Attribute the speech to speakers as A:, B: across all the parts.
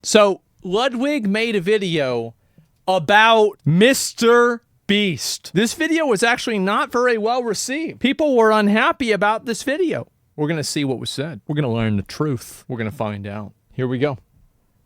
A: So Ludwig made a video about MrBeast. This video was actually not very well received. People were unhappy about this video. We're going to see what was said. We're going to learn the truth. We're going to find out. Here we go.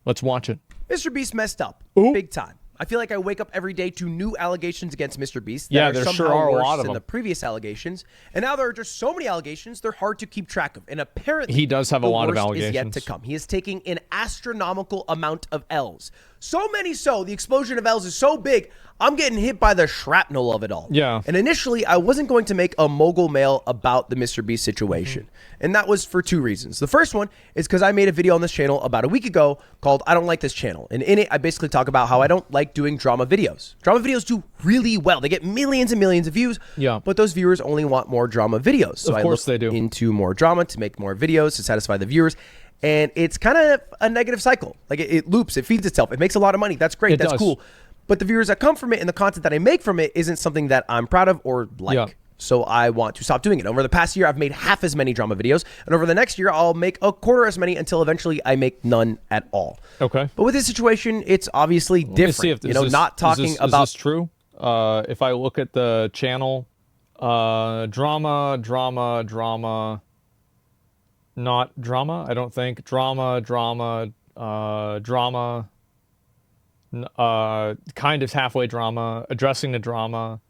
A: Let's watch it.
B: MrBeast messed up.
A: Ooh.
B: Big time. I feel like I wake up every day to new allegations against MrBeast that
A: Yeah,
B: are
A: there
B: somehow
A: sure are a
B: worse
A: lot of
B: than
A: them.
B: the previous allegations. And now there are just so many allegations, they're hard to keep track of. And apparently,
A: He does have a lot of
B: the worst
A: allegations.
B: is yet to come. He is taking an astronomical amount of L's. So many so, the explosion of L's is so big, I'm getting hit by the shrapnel of it all.
A: Yeah.
B: And initially, I wasn't going to make a mogul mail about the MrBeast situation. And that was for two reasons. The first one is because I made a video on this channel about a week ago called I Don't Like This Channel. And in it, I basically talk about how I don't like doing drama videos. Drama videos do really well. They get millions and millions of views.
A: Yeah.
B: But those viewers only want more drama videos. So
A: Of course
B: I
A: they do.
B: look into more drama to make more videos to satisfy the viewers. And it's kind of a negative cycle. Like it loops, it feeds itself. It makes a lot of money. That's great. That's
A: does.
B: cool. But the viewers that come from it and the content that I make from it isn't something that I'm proud of or like.
A: Yeah.
B: So I want to stop doing it. Over the past year, I've made half as many drama videos. And over the next year, I'll make a quarter as many until eventually I make none at all.
A: Okay.
B: But with this situation, it's obviously different.
A: Let's see if
B: Not talking about...
A: Is this true? If I look at the channel, drama, not drama, I don't think. Drama, kind of halfway drama, addressing the drama,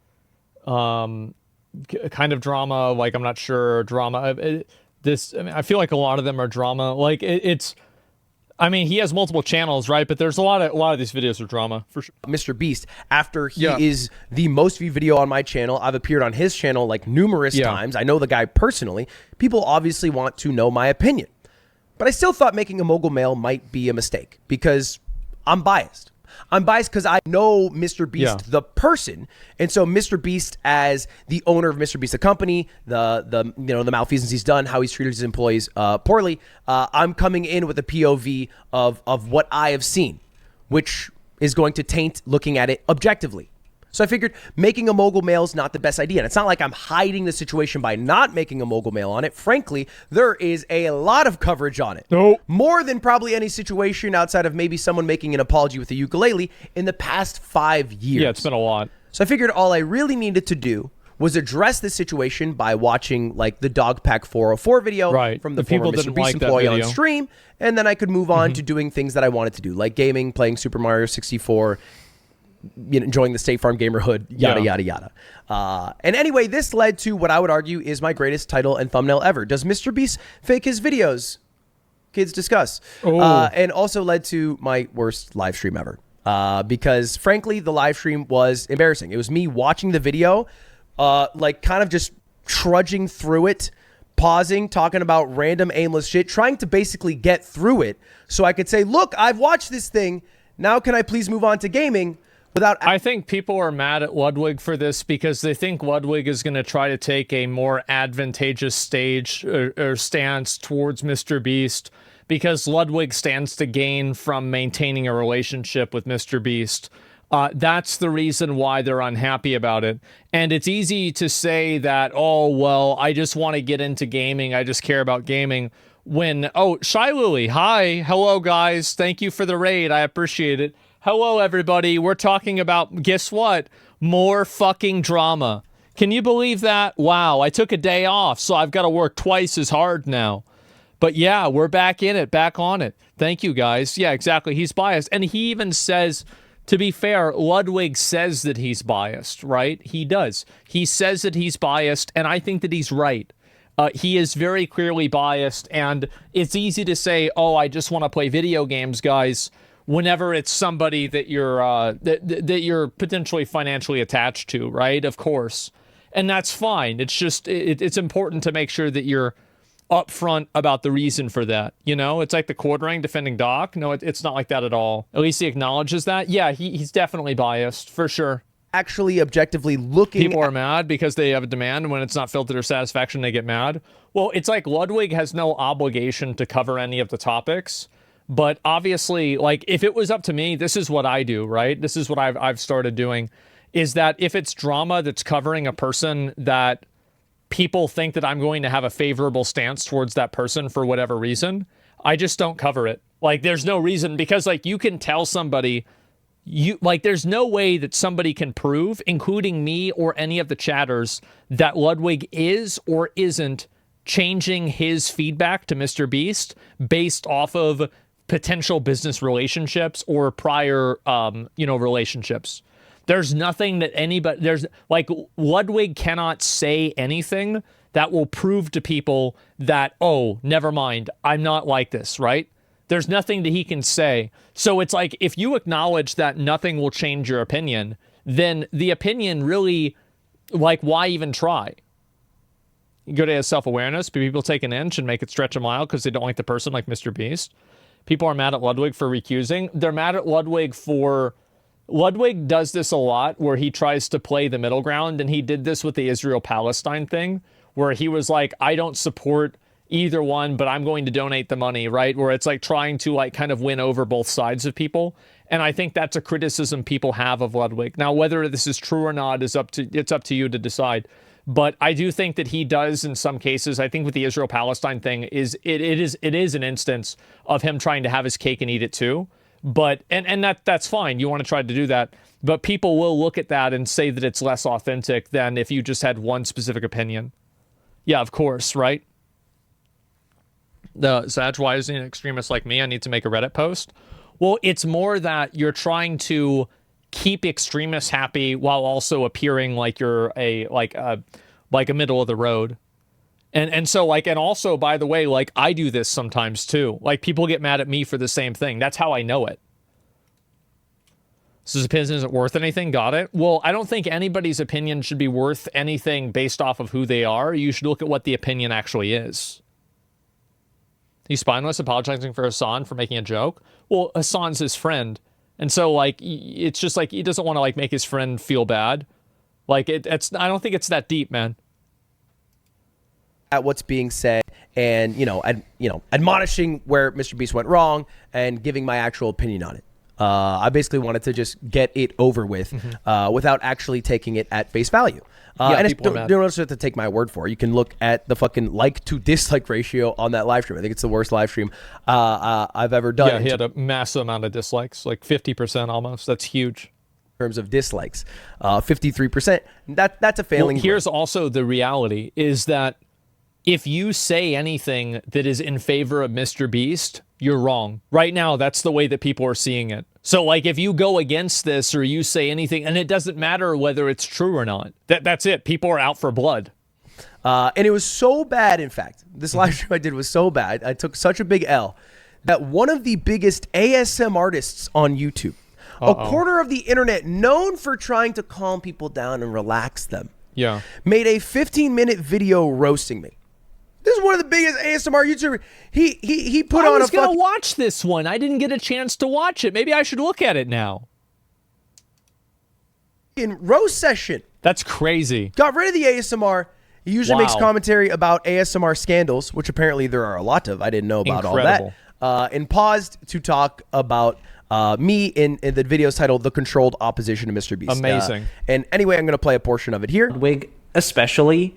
A: kind of drama, like I'm not sure, drama. I feel like a lot of them are drama. Like it's, I mean, he has multiple channels, right? But there's a lot of these videos are drama for sure.
B: MrBeast, after he is the most viewed video on my channel, I've appeared on his channel like numerous times. I know the guy personally. People obviously want to know my opinion. But I still thought making a mogul mail might be a mistake because I'm biased. I'm biased because I know MrBeast, the person. And so MrBeast, as the owner of MrBeast, the company, the malfeasance he's done, how he's treated his employees poorly, I'm coming in with a POV of what I have seen, which is going to taint looking at it objectively. So I figured making a mogul mail is not the best idea. And it's not like I'm hiding the situation by not making a mogul mail on it. Frankly, there is a lot of coverage on it.
A: Nope.
B: More than probably any situation outside of maybe someone making an apology with a ukulele in the past 5 years.
A: Yeah, it's been a lot.
B: So I figured all I really needed to do was address this situation by watching like the Dogpack 404 video from the former MrBeast employee on stream. And then I could move on to doing things that I wanted to do, like gaming, playing Super Mario 64, enjoying the State Farm gamerhood, yada, yada, yada. And anyway, this led to what I would argue is my greatest title and thumbnail ever. Does MrBeast fake his videos? Kids discuss. And also led to my worst live stream ever. Because frankly, the live stream was embarrassing. It was me watching the video, like kind of just trudging through it, pausing, talking about random aimless shit, trying to basically get through it so I could say, look, I've watched this thing. Now can I please move on to gaming? I
A: think people are mad at Ludwig for this because they think Ludwig is going to try to take a more advantageous stage or stance towards MrBeast because Ludwig stands to gain from maintaining a relationship with MrBeast. That's the reason why they're unhappy about it. And it's easy to say that, oh, well, I just want to get into gaming. I just care about gaming. When, Shy Lily, hi, hello, guys. Thank you for the raid. I appreciate it. Hello, everybody. We're talking about, guess what? More fucking drama. Can you believe that? Wow, I took a day off, so I've got to work twice as hard now. But yeah, we're back in it, back on it. Thank you, guys. Yeah, exactly. He's biased. And he even says, to be fair, Ludwig says that he's biased, right? He does. He says that he's biased, and I think that he's right. He is very clearly biased, and it's easy to say, oh, I just want to play video games, guys, whenever it's somebody that you're that you're potentially financially attached to, right? Of course. And that's fine. It's just it's important to make sure that you're upfront about the reason for that. You know, it's like the quartering defending Doc. No, it's not like that at all. At least he acknowledges that. Yeah, he's definitely biased for sure.
B: Actually objectively looking
A: people are mad because they have a demand, and when it's not filled to their satisfaction they get mad. Well, it's like Ludwig has no obligation to cover any of the topics. But obviously, like, if it was up to me, this is what I do, right? This is what I've started doing, is that if it's drama that's covering a person that people think that I'm going to have a favorable stance towards that person for whatever reason, I just don't cover it. Like, there's no reason, because like you can tell somebody, there's no way that somebody can prove, including me or any of the chatters, that Ludwig is or isn't changing his feedback to MrBeast based off of potential business relationships or prior, relationships. There's nothing that Ludwig cannot say anything that will prove to people that, oh, never mind, I'm not like this, right? There's nothing that he can say. So it's like, if you acknowledge that nothing will change your opinion, then the opinion really, like, why even try? You go to his self-awareness, but people take an inch and make it stretch a mile because they don't like the person, like MrBeast. People are mad at Ludwig for recusing. They're mad at Ludwig for... Ludwig does this a lot, where he tries to play the middle ground, and he did this with the Israel-Palestine thing, where he was like, I don't support either one, but I'm going to donate the money, right? Where it's like trying to like kind of win over both sides of people. And I think that's a criticism people have of Ludwig. Now, whether this is true or not is up to you to decide. But I do think that he does in some cases. I think with the Israel-Palestine thing it is an instance of him trying to have his cake and eat it too. But and that's fine. You want to try to do that. But people will look at that and say that it's less authentic than if you just had one specific opinion. Yeah, of course, right? The Zaj, why isn't an extremist like me? I need to make a Reddit post. Well, it's more that you're trying to keep extremists happy while also appearing like you're a middle of the road. And so like, and also, by the way, like, I do this sometimes too. Like, people get mad at me for the same thing. That's how I know it. So his opinion isn't worth anything. Got it. Well, I don't think anybody's opinion should be worth anything based off of who they are. You should look at what the opinion actually is. He's spineless, apologizing for Hassan for making a joke. Well, Hassan's his friend. And so, like, it's just like, he doesn't want to, like, make his friend feel bad. Like, it's I don't think it's that deep, man.
B: At what's being said, and, admonishing where MrBeast went wrong and giving my actual opinion on it. I basically wanted to just get it over with without actually taking it at face value. And don't have to take my word for it. You can look at the fucking like to dislike ratio on that live stream. I think it's the worst live stream I've ever done.
A: Yeah, he had a massive amount of dislikes, like 50% almost. That's huge.
B: In terms of dislikes, 53%. That's a failing.
A: Well, here's also the reality is that if you say anything that is in favor of MrBeast, you're wrong. Right now, that's the way that people are seeing it. So, like, if you go against this or you say anything, and it doesn't matter whether it's true or not, that's it. People are out for blood.
B: And it was so bad, in fact, this live stream I did was so bad, I took such a big L, that one of the biggest ASM artists on YouTube, a quarter of the internet known for trying to calm people down and relax them, made a 15-minute video roasting me. This is one of the biggest ASMR YouTubers. He put on a... I was
A: going to watch this one. I didn't get a chance to watch it. Maybe I should look at it now.
B: In roast session.
A: That's crazy.
B: Got rid of the ASMR. He usually makes commentary about ASMR scandals, which apparently there are a lot of. I didn't know about all that. And paused to talk about me in the videos titled The Controlled Opposition to MrBeast.
A: Amazing.
B: And anyway, I'm going to play a portion of it here.
C: Ludwig especially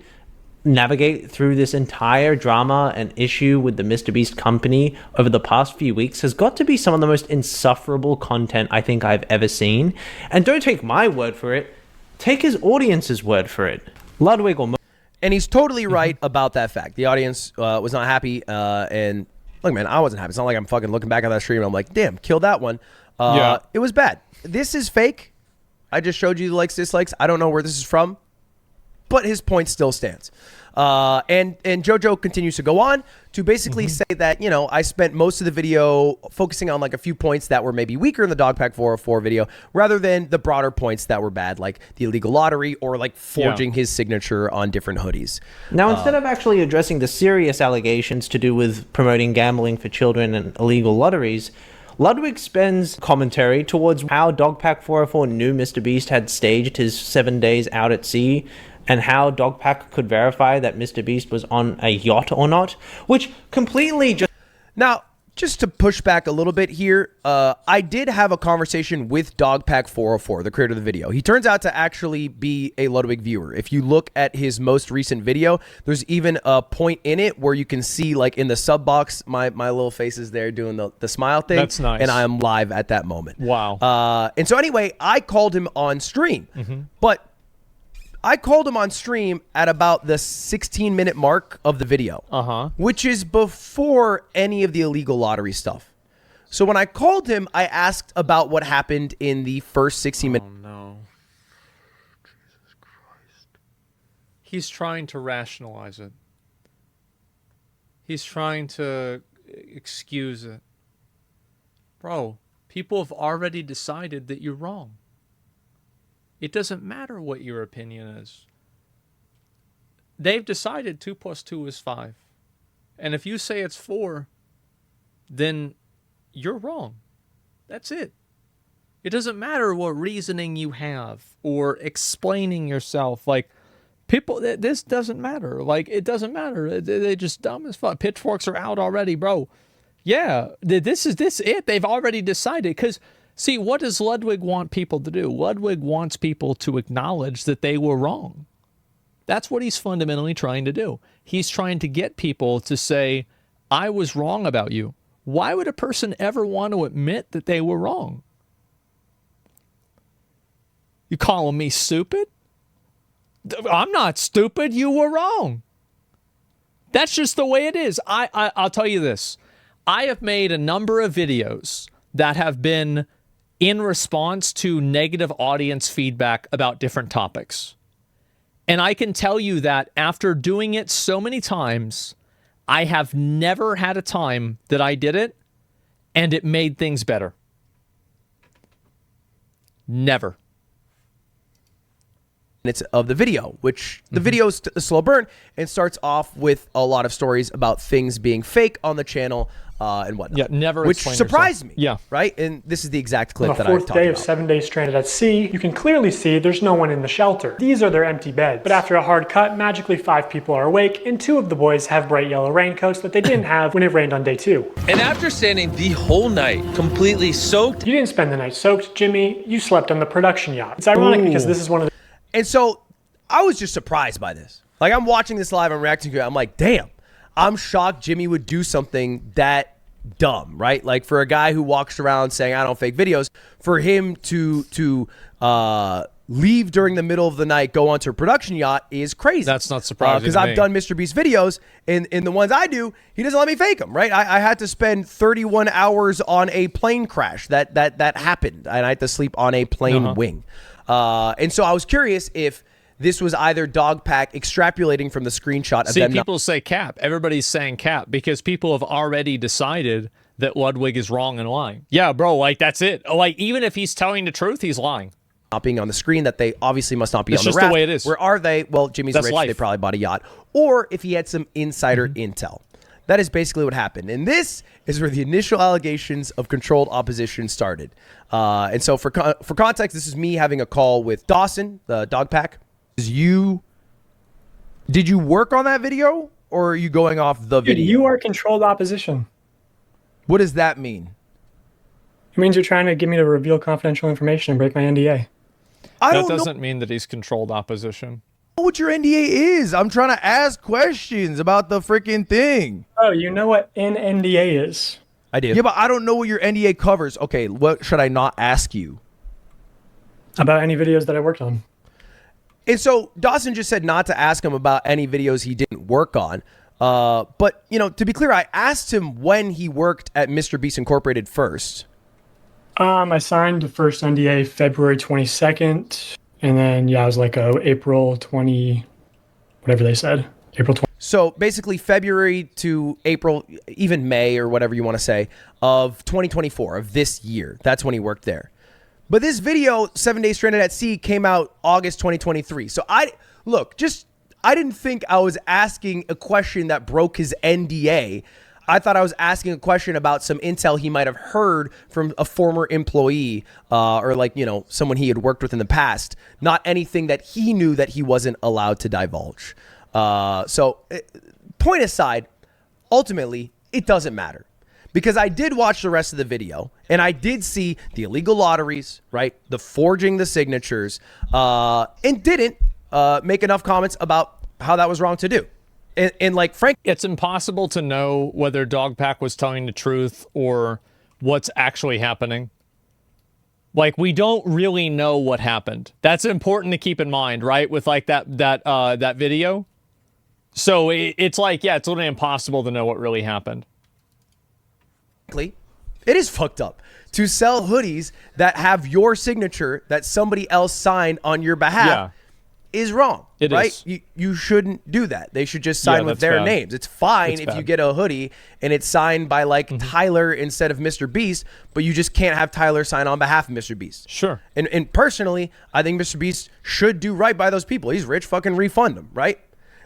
C: navigate through this entire drama and issue with the MrBeast company over the past few weeks has got to be some of the most insufferable content I think I've ever seen. And don't take my word for it, take his audience's word for it. Ludwig will...
B: And he's totally right about that fact. The audience was not happy, and look, man, I wasn't happy. It's not like I'm fucking looking back at that stream and I'm like, damn, kill that one. It was bad. This is fake. I just showed you the likes, dislikes. I don't know where this is from, but his point still stands. And JoJo continues to go on to basically say that, I spent most of the video focusing on like a few points that were maybe weaker in the Dogpack 404 video rather than the broader points that were bad, like the illegal lottery or like forging his signature on different hoodies.
C: Now, instead of actually addressing the serious allegations to do with promoting gambling for children and illegal lotteries, Ludwig spends commentary towards how Dogpack 404 knew MrBeast had staged his 7 days out at sea, and how Dogpack could verify that MrBeast was on a yacht or not, which completely just...
B: Now, just to push back a little bit here, I did have a conversation with Dogpack404, the creator of the video. He turns out to actually be a Ludwig viewer. If you look at his most recent video, there's even a point in it where you can see, like in the sub box, my little face is there doing the smile thing.
A: That's nice.
B: And I am live at that moment.
A: Wow.
B: And so anyway, I called him on stream. But I called him on stream at about the 16-minute mark of the video, which is before any of the illegal lottery stuff. So when I called him, I asked about what happened in the first 16 minutes.
A: Oh, no. Jesus Christ. He's trying to rationalize it. He's trying to excuse it. Bro, people have already decided that you're wrong. It doesn't matter what your opinion is. They've decided 2 + 2 is 5. And if you say it's 4, then you're wrong. That's it. It doesn't matter what reasoning you have or explaining yourself. Like, people, this doesn't matter. Like, it doesn't matter. They're just dumb as fuck. Pitchforks are out already, bro. Yeah, this is it. They've already decided. Because... see, what does Ludwig want people to do? Ludwig wants people to acknowledge that they were wrong. That's what he's fundamentally trying to do. He's trying to get people to say, I was wrong about you. Why would a person ever want to admit that they were wrong? You calling me stupid? I'm not stupid. You were wrong. That's just the way it is. I'll tell you this. I have made a number of videos that have been in response to negative audience feedback about different topics. And I can tell you that after doing it so many times, I have never had a time that I did it and it made things better. Never.
B: Minutes of the video, which the video is a slow burn and starts off with a lot of stories about things being fake on the channel and whatnot.
A: Yeah, never.
B: Which surprised me.
A: Yeah.
B: Right? And this is the exact clip that I
D: talked about. On the 4th day of 7 days stranded at sea, you can clearly see there's no one in the shelter. These are their empty beds. But after a hard cut, magically 5 people are awake, and 2 of the boys have bright yellow raincoats that they didn't have when it rained on day 2.
E: And after standing the whole night, completely soaked.
D: You didn't spend the night soaked, Jimmy. You slept on the production yacht. It's ironic because this is one of the...
B: And so I was just surprised by this. Like, I'm watching this live, I'm reacting to it. I'm like, damn, I'm shocked Jimmy would do something that dumb, right? Like, for a guy who walks around saying I don't fake videos, for him to leave during the middle of the night, go onto a production yacht is crazy.
A: That's not surprising
B: because I've done MrBeast videos, and in the ones I do, he doesn't let me fake them, right? I had to spend 31 hours on a plane crash that happened, and I had to sleep on a plane wing. And so I was curious if this was either Dogpack extrapolating from the screenshot of them.
A: See, people say cap. Everybody's saying cap because people have already decided that Ludwig is wrong and lying. Yeah, bro, like, that's it. Like, even if he's telling the truth, he's lying.
B: Not being on the screen, that they obviously must not be
A: it's
B: on the raft.
A: It's just the way it is.
B: Where are they? Well, Jimmy's
A: That's
B: rich.
A: life.
B: They probably bought a yacht. Or if he had some insider intel. That is basically what happened. And this is where the initial allegations of controlled opposition started. And so for context, this is me having a call with Dawson, the Dogpack. Did you work on that video, or are you going off the video?
D: You are controlled opposition.
B: What does that mean?
D: It means you're trying to get me to reveal confidential information and break my NDA.
A: That doesn't mean that he's controlled opposition.
B: I don't know what your NDA is. I'm trying to ask questions about the freaking thing.
D: Oh, you know what an NDA is?
B: I do. Yeah, but I don't know what your NDA covers. Okay, what should I not ask you?
D: About any videos that I worked on.
B: And so Dawson just said not to ask him about any videos he didn't work on. But, you know, to be clear, I asked him when he worked at MrBeast Incorporated first.
D: I signed the first NDA February 22nd. And then, yeah, I was like April 20, whatever they said. April 20.
B: So basically February to April, even May or whatever you want to say, of 2024, of this year. That's when he worked there. But this video, 7 Days Stranded at Sea, came out August 2023. So I didn't think I was asking a question that broke his NDA. I thought I was asking a question about some intel he might have heard from a former employee or, like, you know, someone he had worked with in the past. Not anything that he knew that he wasn't allowed to divulge. So point aside, ultimately, it doesn't matter. Because I did watch the rest of the video, and I did see the illegal lotteries, right? The forging the signatures, and didn't make enough comments about how that was wrong to do. And like, Frank,
A: it's impossible to know whether Dogpack was telling the truth or what's actually happening. Like, we don't really know what happened. That's important to keep in mind, right? With like that video. So it's like, yeah, it's literally impossible to know what really happened.
B: It is fucked up to sell hoodies that have your signature that somebody else signed on your behalf. Is wrong, right? You shouldn't do that. They should just sign with their names. It's fine if you get a hoodie and it's signed by like Tyler instead of MrBeast, but you just can't have Tyler sign on behalf of MrBeast.
A: Sure.
B: And personally, I think MrBeast should do right by those people. He's rich, fucking refund him, right?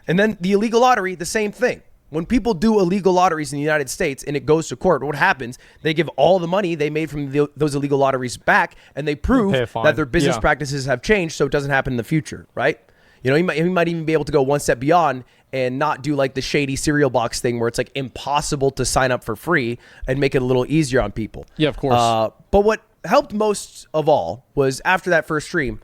B: And then the illegal lottery, the same thing. When people do illegal lotteries in the United States and it goes to court, what happens? They give all the money they made from those illegal lotteries back, and they prove that their business practices have changed so it doesn't happen in the future, right? You know, he might even be able to go one step beyond and not do like the shady cereal box thing where it's like impossible to sign up for free and make it a little easier on people.
A: Yeah, of course.
B: But what helped most of all was after that first stream,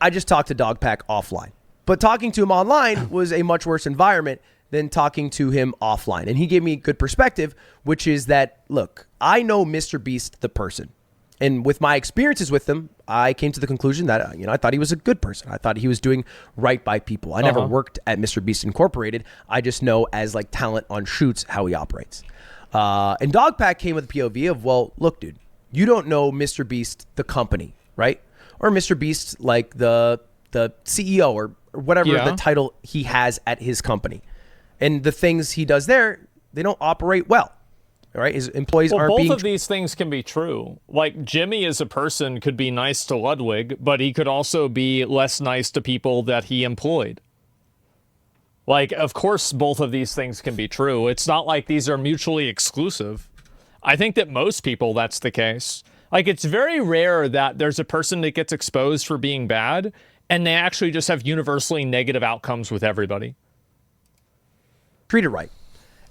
B: I just talked to Dogpack offline. But talking to him online was a much worse environment than talking to him offline. And he gave me a good perspective, which is that, look, I know MrBeast, the person. And with my experiences with him, I came to the conclusion that, I thought he was a good person. I thought he was doing right by people. I never worked at MrBeast Incorporated. I just know as like talent on shoots how he operates. And Dogpack came with a POV of, well, look, dude, you don't know MrBeast, the company, right? Or MrBeast, like the CEO or whatever the title he has at his company. And the things he does there, they don't operate well. All right, his employees aren't being...
A: Both of these things can be true. Like, Jimmy as a person could be nice to Ludwig, but he could also be less nice to people that he employed. Like, of course, both of these things can be true. It's not like these are mutually exclusive. I think that most people, that's the case. Like, it's very rare that there's a person that gets exposed for being bad, and they actually just have universally negative outcomes with everybody.
B: Treated right.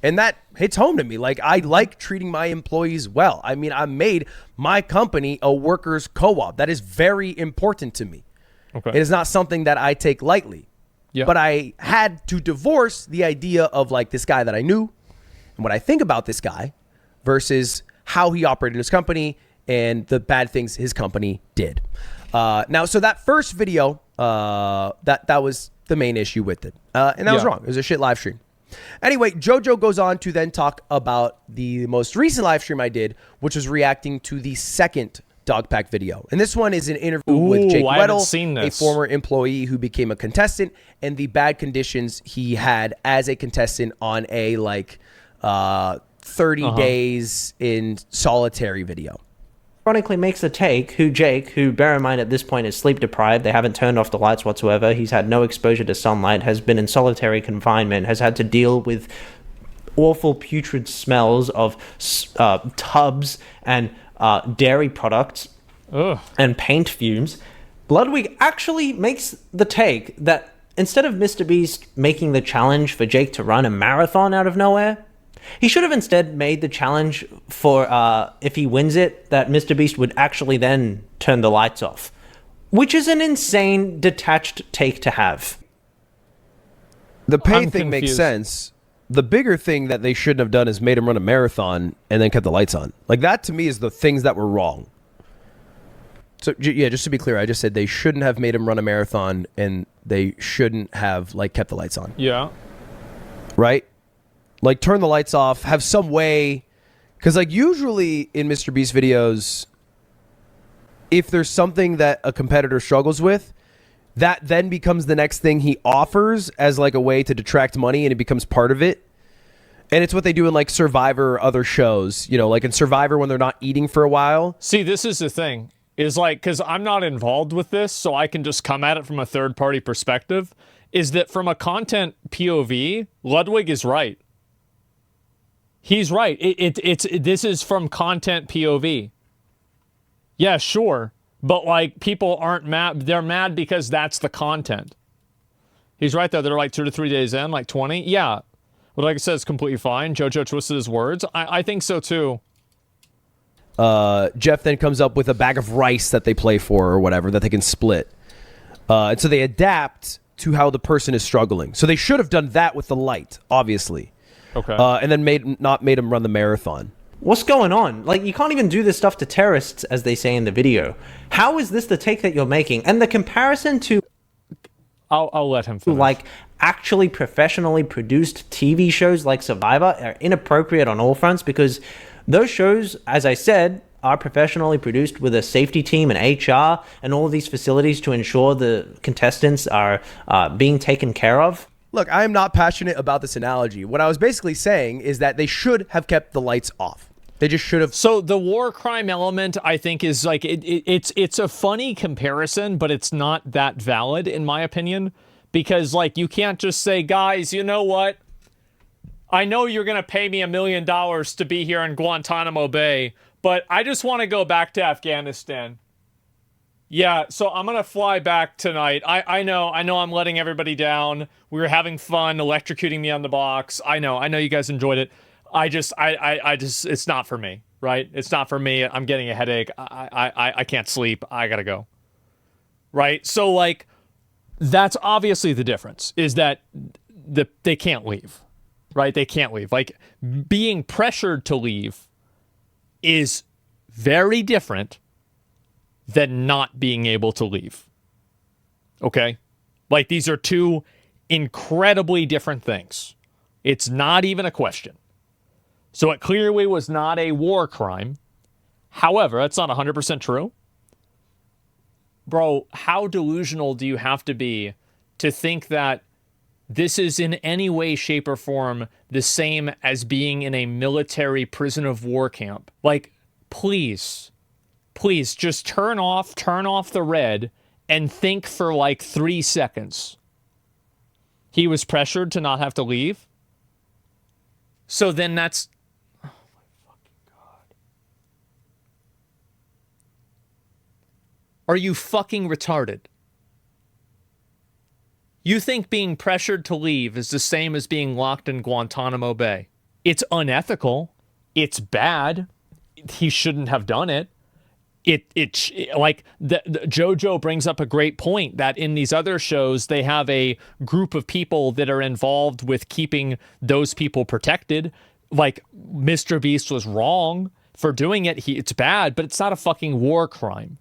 B: And that hits home to me. Like, I like treating my employees well. I mean, I made my company a workers' co-op. That is very important to me. Okay. It is not something that I take lightly. Yeah. But I had to divorce the idea of like this guy that I knew and what I think about this guy versus how he operated his company and the bad things his company did. Now, so that first video, that was the main issue with it. And that was wrong. It was a shit live stream. Anyway, JoJo goes on to then talk about the most recent live stream I did, which was reacting to the second Dogpack video. And this one is an interview with Jake Weddle, a former employee who became a contestant, and the bad conditions he had as a contestant on a like 30 days in solitary video.
C: Ironically makes the take, Jake, who bear in mind at this point is sleep deprived, they haven't turned off the lights whatsoever, he's had no exposure to sunlight, has been in solitary confinement, has had to deal with awful putrid smells of tubs and dairy products and paint fumes. Ludwig actually makes the take that instead of MrBeast making the challenge for Jake to run a marathon out of nowhere, he should have instead made the challenge for, if he wins it, that MrBeast would actually then turn the lights off. Which is an insane, detached take to have.
B: The pay thing makes sense. The bigger thing that they shouldn't have done is made him run a marathon and then kept the lights on. Like, that to me is the things that were wrong. So, yeah, just to be clear, I just said they shouldn't have made him run a marathon and they shouldn't have, like, kept the lights on.
A: Yeah.
B: Right? Like, turn the lights off, have some way, because like usually in MrBeast videos, if there's something that a competitor struggles with, that then becomes the next thing he offers as like a way to detract money, and it becomes part of it. And it's what they do in like Survivor or other shows, you know, like in Survivor when they're not eating for a while.
A: See, this is the thing, is like, because I'm not involved with this, so I can just come at it from a third party perspective, is that from a content POV, Ludwig is right. He's right. This is from content POV. Yeah, sure. But like people aren't mad. They're mad because that's the content. He's right there. They're like 2 to 3 days in, like 20. Yeah. Well, like I said, it's completely fine. JoJo twisted his words. I think so too.
B: Jeff then comes up with a bag of rice that they play for or whatever that they can split. And so they adapt to how the person is struggling. So they should have done that with the light, obviously.
A: Okay.
B: And then not made him run the marathon.
C: What's going on? Like, you can't even do this stuff to terrorists, as they say in the video. How is this the take that you're making? And the comparison to...
A: I'll let him finish.
C: Like, actually professionally produced TV shows like Survivor are inappropriate on all fronts, because those shows, as I said, are professionally produced with a safety team and HR and all of these facilities to ensure the contestants are being taken care of.
B: Look, I am not passionate about this analogy. What I was basically saying is that they should have kept the lights off. They just should have.
A: So the war crime element, I think, is like it's a funny comparison, but it's not that valid in my opinion, because like you can't just say, guys, you know what? I know you're gonna pay me $1 million to be here in Guantanamo Bay, but I just want to go back to Afghanistan. Yeah, so I'm gonna fly back tonight. I know I'm letting everybody down. We were having fun electrocuting me on the box. I know you guys enjoyed it. I just it's not for me, right? It's not for me. I'm getting a headache. I can't sleep. I gotta go. Right? So like, that's obviously the difference, is that they can't leave, right? They can't leave. Like, being pressured to leave is very different than not being able to leave. Okay? Like, these are two incredibly different things. It's not even a question. So it clearly was not a war crime. However, that's not 100% true. Bro, how delusional do you have to be to think that this is in any way, shape, or form the same as being in a military prison of war camp? Like, please just turn off the red and think for like 3 seconds. He was pressured to not have to leave. So then that's... Oh my fucking God. Are you fucking retarded? You think being pressured to leave is the same as being locked in Guantanamo Bay? It's unethical. It's bad. He shouldn't have done it. Like the JoJo brings up a great point that in these other shows, they have a group of people that are involved with keeping those people protected. Like, MrBeast was wrong for doing it. It's bad, but it's not a fucking war crime.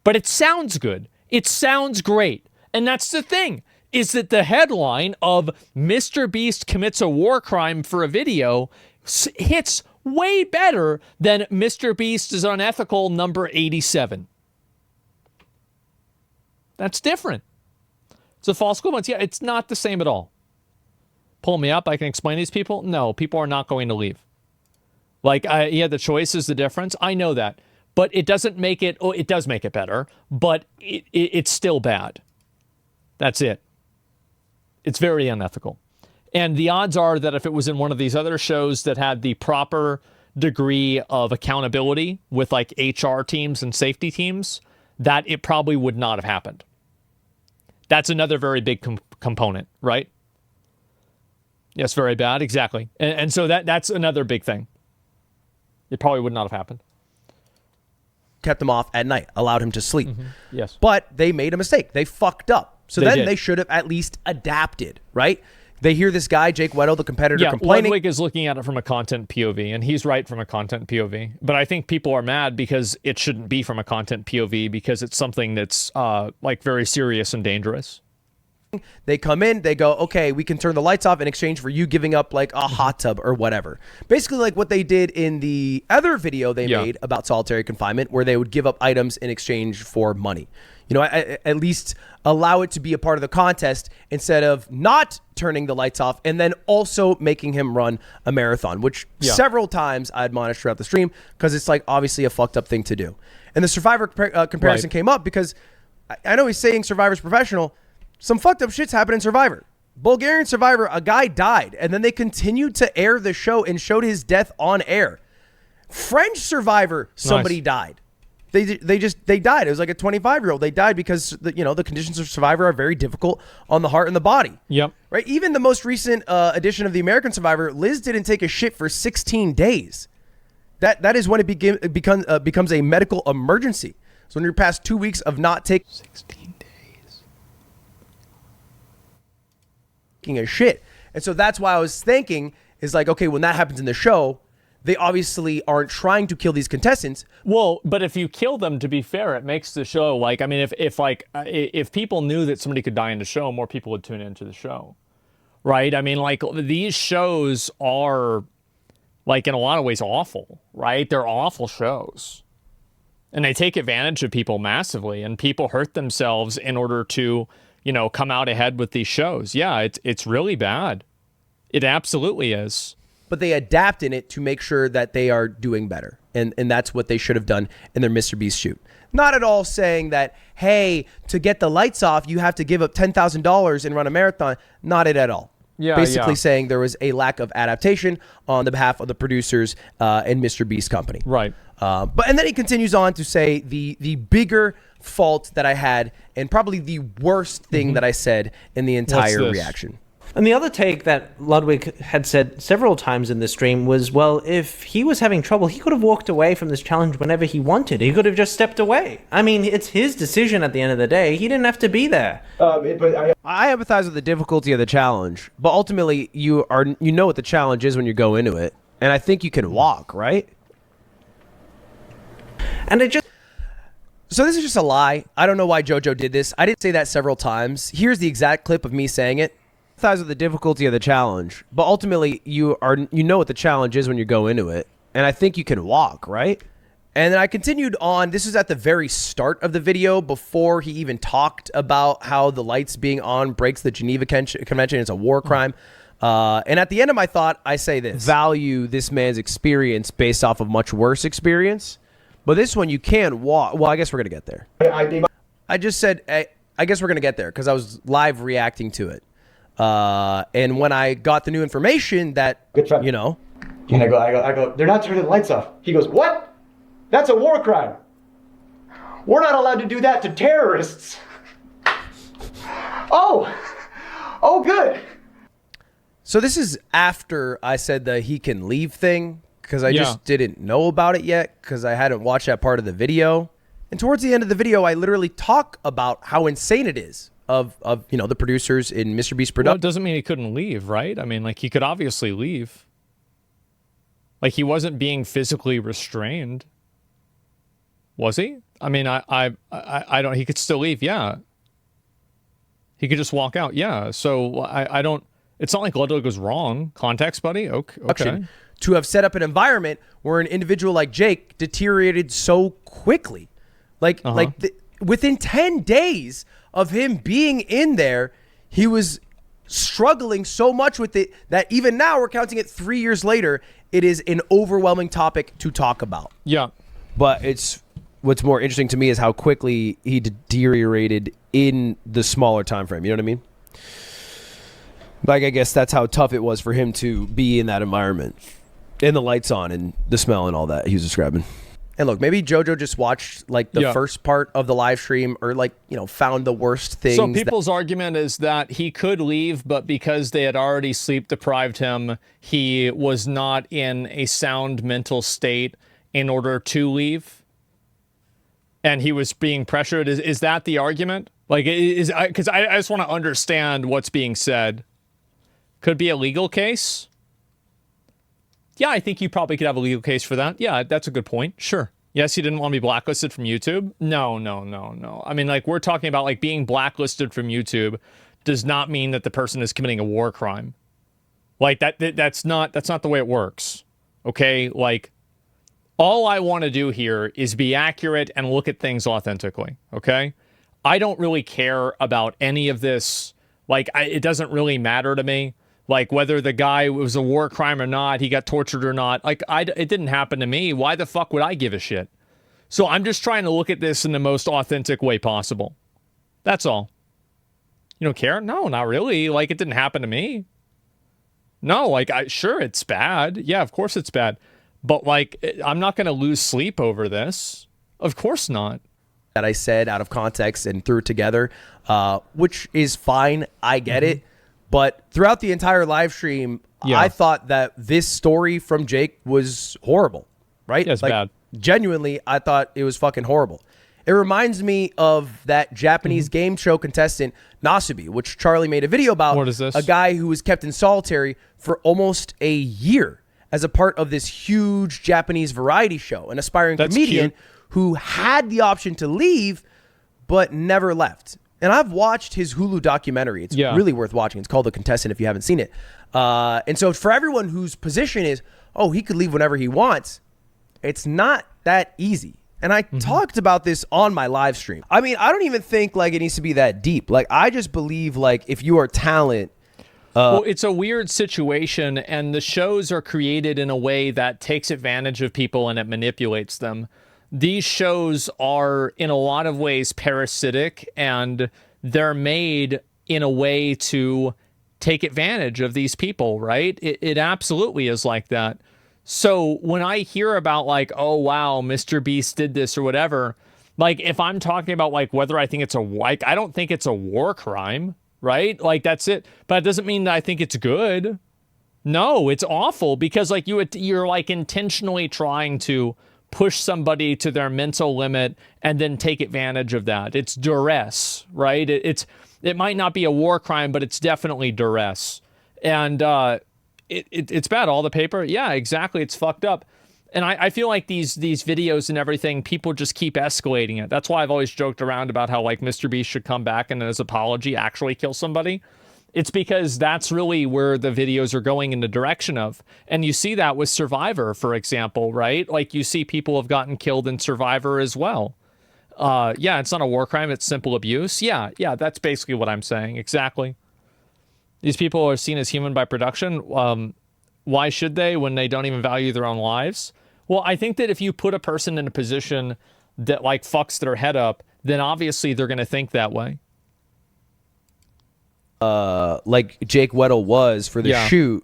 A: But it sounds good. It sounds great. And that's the thing, is that the headline of MrBeast commits a war crime for a video hits way better than MrBeast is unethical number 87. That's different. It's a false equivalence. Yeah, it's not the same at all. Pull me up. I can explain these people. No, people are not going to leave. Like, yeah, the choice is the difference. I know that. But it doesn't make it... Oh, it does make it better. But it's still bad. That's it. It's very unethical. And the odds are that if it was in one of these other shows that had the proper degree of accountability with like HR teams and safety teams, that it probably would not have happened. That's another very big component, right? Yes, very bad, exactly. And so that's another big thing. It probably would not have happened.
B: Kept him off at night, allowed him to sleep.
A: Mm-hmm. Yes.
B: But they made a mistake. They fucked up. So they should have at least adapted, right? They hear this guy, Jake Weddle, the competitor, complaining.
A: Ludwig is looking at it from a content POV, and he's right from a content POV. But I think people are mad because it shouldn't be from a content POV, because it's something that's like very serious and dangerous.
B: They come in, they go, okay, we can turn the lights off in exchange for you giving up like a hot tub or whatever. Basically like what they did in the other video they made about solitary confinement, where they would give up items in exchange for money. You know, at least allow it to be a part of the contest instead of not turning the lights off and then also making him run a marathon, which several times I admonished throughout the stream because it's like obviously a fucked up thing to do. And the Survivor comparison came up because I know he's saying Survivor's professional. Some fucked up shit's happened in Survivor. Bulgarian Survivor, a guy died, and then they continued to air the show and showed his death on air. French Survivor, somebody died. They died. It was like a 25-year-old. They died because the conditions of survivor are very difficult on the heart and the body.
A: Yep.
B: Right. Even the most recent edition of the American Survivor, Liz didn't take a shit for 16 days. That is when it becomes a medical emergency. So when you're past 2 weeks of not taking
A: 16 days,
B: taking a shit, and so that's why I was thinking is like, okay, when that happens in the show, they obviously aren't trying to kill these contestants.
A: Well, but if you kill them, to be fair, it makes the show like, I mean, if people knew that somebody could die in the show, more people would tune into the show, right? I mean, like, these shows are, like, in a lot of ways awful, right? They're awful shows. And they take advantage of people massively, and people hurt themselves in order to, come out ahead with these shows. Yeah, it's really bad. It absolutely is.
B: But they adapt in it to make sure that they are doing better. And that's what they should have done in their MrBeast shoot. Not at all saying that, hey, to get the lights off, you have to give up $10,000 and run a marathon. Not it at all.
A: Yeah,
B: basically saying there was a lack of adaptation on the behalf of the producers and MrBeast company.
A: Right.
B: And then he continues on to say the bigger fault that I had, and probably the worst thing that I said in the entire reaction.
C: And the other take that Ludwig had said several times in the stream was, well, if he was having trouble, he could have walked away from this challenge whenever he wanted. He could have just stepped away. I mean, it's his decision at the end of the day. He didn't have to be there.
B: I empathize with the difficulty of the challenge, but ultimately you know what the challenge is when you go into it, and I think you can walk, right?
C: And it just...
B: So this is just a lie. I don't know why JoJo did this. I didn't say that several times. Here's the exact clip of me saying it. With the difficulty of the challenge, but ultimately you know what the challenge is when you go into it, and I think you can walk, right? And then I continued on. This is at the very start of the video, before he even talked about how the lights being on breaks the Geneva Convention. It's a war crime. And at the end of my thought, I say this: value this man's experience based off of much worse experience, but this one you can walk. Well, I guess we're gonna get there. I just said I guess we're gonna get there because I was live reacting to it. And when I got the new information that,
F: and I go, they're not turning the lights off. He goes, what? That's a war crime. We're not allowed to do that to terrorists. Oh, good.
B: So this is after I said the he can leave thing, because I just didn't know about it yet, because I hadn't watched that part of the video. And towards the end of the video, I literally talk about how insane it is of the producers in MrBeast production.
A: Well, it doesn't mean he couldn't leave, right? I mean, like, he could obviously leave. Like, he wasn't being physically restrained, was he? I mean, I don't. He could still leave, yeah. He could just walk out, yeah. So I don't. It's not like Ludwig was wrong. Context, buddy. Okay.
B: To have set up an environment where an individual like Jake deteriorated so quickly, within 10 days of him being in there, he was struggling so much with it that even now, we're counting it 3 years later, it is an overwhelming topic to talk about.
A: Yeah.
B: But what's more interesting to me is how quickly he deteriorated in the smaller time frame. You know what I mean? Like, I guess that's how tough it was for him to be in that environment. And the lights on and the smell and all that he was describing. And look, maybe JoJo just watched like the first part of the live stream, or found the worst things.
A: So people's argument is that he could leave, but because they had already sleep deprived him, he was not in a sound mental state in order to leave. And he was being pressured. Is that the argument? Like, because I just want to understand what's being said. Could be a legal case. Yeah, I think you probably could have a legal case for that. Yeah, that's a good point. Sure. Yes, he didn't want to be blacklisted from YouTube. No. I mean, like, we're talking about, like, being blacklisted from YouTube does not mean that the person is committing a war crime. Like, that's not the way it works. Okay? Like, all I want to do here is be accurate and look at things authentically. Okay? I don't really care about any of this. Like, it doesn't really matter to me. Like, whether the guy was a war crime or not, he got tortured or not. Like, it didn't happen to me. Why the fuck would I give a shit? So I'm just trying to look at this in the most authentic way possible. That's all. You don't care? No, not really. Like, it didn't happen to me. No, like, sure, it's bad. Yeah, of course it's bad. But, like, I'm not going to lose sleep over this. Of course not.
B: That I said out of context and threw it together, which is fine. I get it. But throughout the entire live stream, I thought that this story from Jake was horrible, right?
A: Yeah, it's bad.
B: Genuinely, I thought it was fucking horrible. It reminds me of that Japanese game show contestant, Nasubi, which Charlie made a video about.
A: What is this?
B: A guy who was kept in solitary for almost a year as a part of this huge Japanese variety show, an aspiring comedian who had the option to leave, but never left. And I've watched his Hulu documentary. It's really worth watching. It's called The Contestant if you haven't seen it. And so for everyone whose position is, oh, he could leave whenever he wants, it's not that easy. And I talked about this on my live stream. I mean, I don't even think like it needs to be that deep. Like, I just believe like if you are talent.
A: Well, it's a weird situation, and the shows are created in a way that takes advantage of people and it manipulates them. These shows are in a lot of ways parasitic, and they're made in a way to take advantage of these people, right? It absolutely is like that. So when I hear about like, oh, wow, MrBeast did this or whatever, like if I'm talking about like whether I think it's I don't think it's a war crime, right? Like that's it. But it doesn't mean that I think it's good. No, it's awful because like you're like intentionally trying to push somebody to their mental limit and then take advantage of that. It's duress, right? It might not be a war crime, but it's definitely duress. And it's bad. All the paper. Yeah, exactly. It's fucked up. And I feel like these videos and everything, people just keep escalating it. That's why I've always joked around about how like MrBeast should come back and in his apology actually kill somebody. It's because that's really where the videos are going in the direction of. And you see that with Survivor, for example, right? Like you see people have gotten killed in Survivor as well. Yeah, it's not a war crime. It's simple abuse. Yeah, that's basically what I'm saying. Exactly. These people are seen as human by production. Why should they when they don't even value their own lives? Well, I think that if you put a person in a position that like fucks their head up, then obviously they're going to think that way.
B: Like Jake Weddle was for the shoot,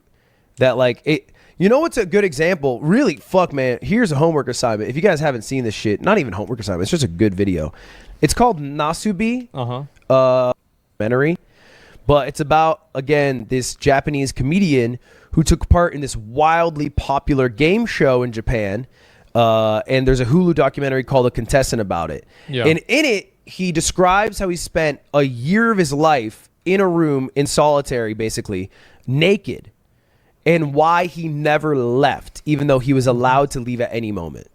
B: that like it. You know what's a good example? Really, fuck, man. Here's a homework assignment. If you guys haven't seen this shit, not even homework assignment. It's just a good video. It's called Nasubi. Documentary. But it's about, again, this Japanese comedian who took part in this wildly popular game show in Japan. And there's a Hulu documentary called The Contestant about it. Yeah. And in it, he describes how he spent a year of his life in a room in solitary, basically, naked. And why he never left, even though he was allowed to leave at any moment.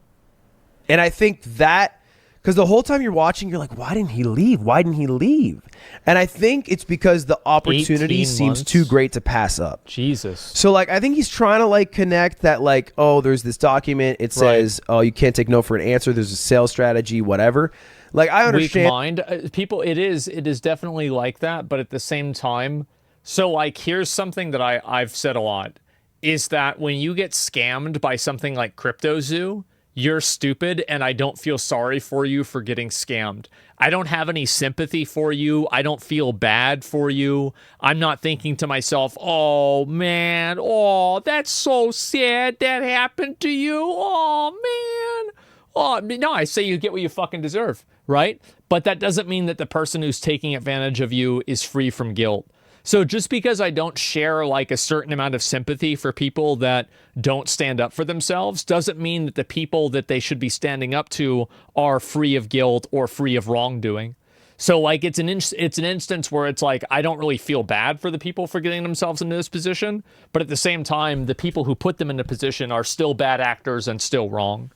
B: And I think that, because the whole time you're watching, you're like, why didn't he leave? Why didn't he leave? And I think it's because the opportunity seems too great to pass up.
A: Jesus.
B: So, like, I think he's trying to, like, connect that, like, oh, there's this document. It says, oh, you can't take no for an answer. There's a sales strategy, whatever. Like, I understand.
A: Weak mind. People, it is definitely like that. But at the same time, so, like, here's something that I've said a lot, is that when you get scammed by something like CryptoZoo, you're stupid, and I don't feel sorry for you for getting scammed. I don't have any sympathy for you. I don't feel bad for you. I'm not thinking to myself, oh, man, oh, that's so sad that happened to you. Oh, man. Oh, no, I say you get what you fucking deserve, right? But that doesn't mean that the person who's taking advantage of you is free from guilt. So just because I don't share like a certain amount of sympathy for people that don't stand up for themselves doesn't mean that the people that they should be standing up to are free of guilt or free of wrongdoing. So like it's an instance where it's like I don't really feel bad for the people for getting themselves into this position, but at the same time, the people who put them in a position are still bad actors and still wrong.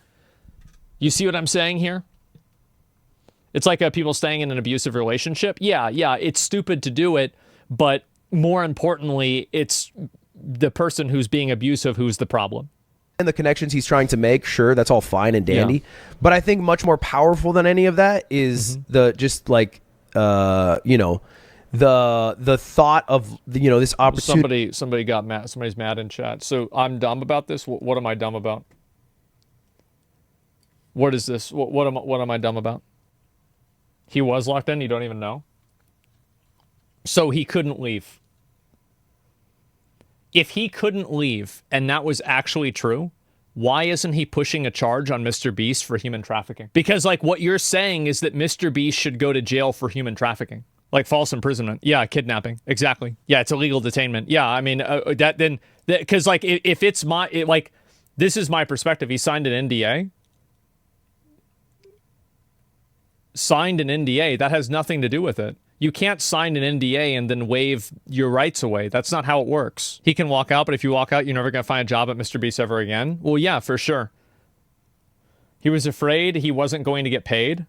A: You see what I'm saying here? It's like people staying in an abusive relationship. Yeah, it's stupid to do it. But more importantly, it's the person who's being abusive who's the problem.
B: And the connections he's trying to make, sure, that's all fine and dandy. Yeah. But I think much more powerful than any of that is the just like, you know, the thought of, you know, this opportunity.
A: Somebody got mad. Somebody's mad in chat. So I'm dumb about this. What am I dumb about? What is this? What am I dumb about? He was locked in. You don't even know. So he couldn't leave. If he couldn't leave, and that was actually true, why isn't he pushing a charge on MrBeast for human trafficking? Because like what you're saying is that MrBeast should go to jail for human trafficking. Like false imprisonment. Yeah, kidnapping. Exactly. Yeah, it's illegal detainment. Yeah, I mean, because like if it's like, this is my perspective. He signed an NDA. Signed an NDA. That has nothing to do with it. You can't sign an NDA and then waive your rights away. That's not how it works. He can walk out, but if you walk out, you're never going to find a job at MrBeast ever again. Well, yeah, for sure. He was afraid he wasn't going to get paid.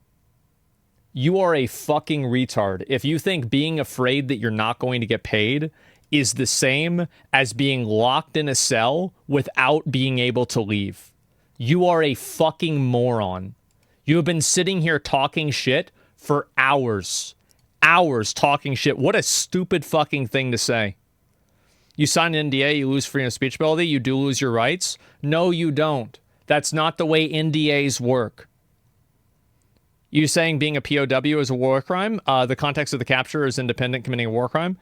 A: You are a fucking retard if you think being afraid that you're not going to get paid is the same as being locked in a cell without being able to leave. You are a fucking moron. You have been sitting here talking shit for hours. Hours talking shit. What a stupid fucking thing to say. You sign an NDA, you lose freedom of speech ability, you do lose your rights? No, you don't. That's not the way NDAs work. You saying being a POW is a war crime? The context of the capture is independent committing a war crime?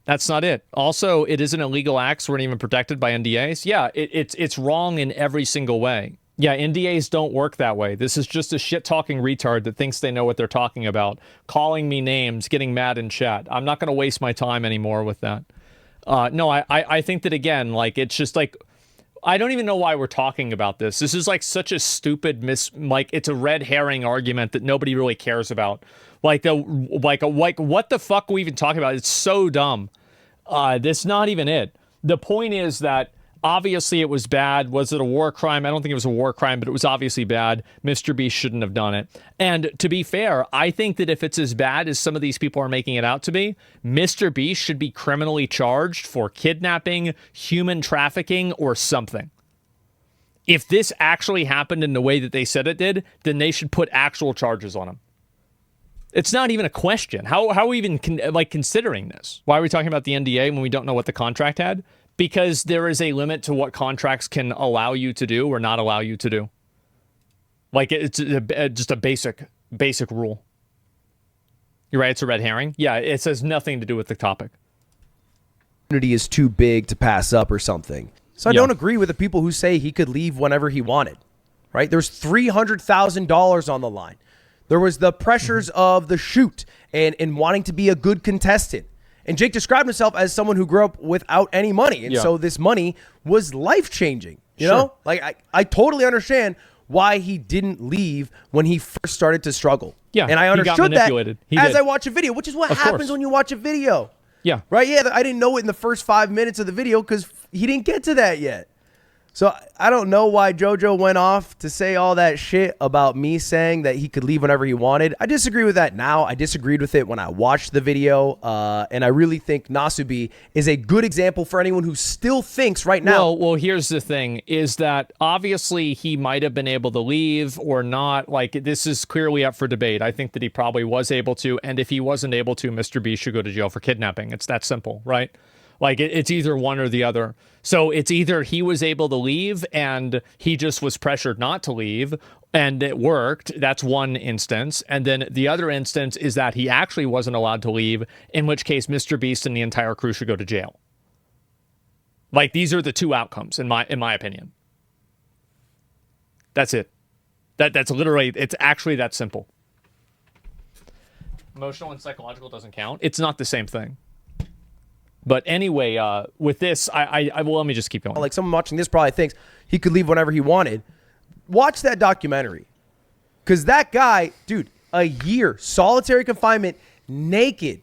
A: That's not it. Also, it isn't illegal acts weren't even protected by NDAs. Yeah, it's wrong in every single way. Yeah, NDAs don't work that way. This is just a shit-talking retard that thinks they know what they're talking about, calling me names, getting mad in chat. I'm not going to waste my time anymore with that. No, I think that, again, like, it's just like, I don't even know why we're talking about this. This is like such a stupid like it's a red herring argument that nobody really cares about. Like what the fuck are we even talking about? It's so dumb. That's not even it. The point is that obviously it was bad. Was it a war crime? I don't think it was a war crime, but it was obviously bad. MrBeast shouldn't have done it. And to be fair, I think that if it's as bad as some of these people are making it out to be, MrBeast should be criminally charged for kidnapping, human trafficking, or something. If this actually happened in the way that they said it did, then they should put actual charges on him. It's not even a question. How are we even considering this? Why are we talking about the NDA when we don't know what the contract had? Because there is a limit to what contracts can allow you to do or not allow you to do. Like, it's just a basic rule. You're right, it's a red herring. Yeah, it has nothing to do with the topic.
B: Is too big to pass up or something. So I don't agree with the people who say he could leave whenever he wanted. Right? There's $300,000 on the line. There was the pressures of the shoot and wanting to be a good contestant. And Jake described himself as someone who grew up without any money. And so this money was life-changing. You know? Like, I totally understand why he didn't leave when he first started to struggle.
A: Yeah,
B: and I understood that as I watch a video, which is what happens when you watch a video.
A: Yeah.
B: Right? Yeah, I didn't know it in the first 5 minutes of the video because he didn't get to that yet. So I don't know why JoJo went off to say all that shit about me saying that he could leave whenever he wanted. I disagree with that now. I disagreed with it when I watched the video. And I really think Nasubi is a good example for anyone who still thinks right now.
A: Well, here's the thing, is that obviously he might have been able to leave or not. Like, this is clearly up for debate. I think that he probably was able to. And if he wasn't able to, MrBeast should go to jail for kidnapping. It's that simple, right? Like, it's either one or the other. So it's either he was able to leave and he just was pressured not to leave and it worked. That's one instance. And then the other instance is that he actually wasn't allowed to leave, in which case MrBeast and the entire crew should go to jail. Like, these are the two outcomes, in my opinion. That's it. That's literally, it's actually that simple. Emotional and psychological doesn't count. It's not the same thing. But anyway, with this, well, let me just keep going.
B: Like, someone watching this probably thinks he could leave whenever he wanted. Watch that documentary. Because that guy, dude, a year, solitary confinement, naked,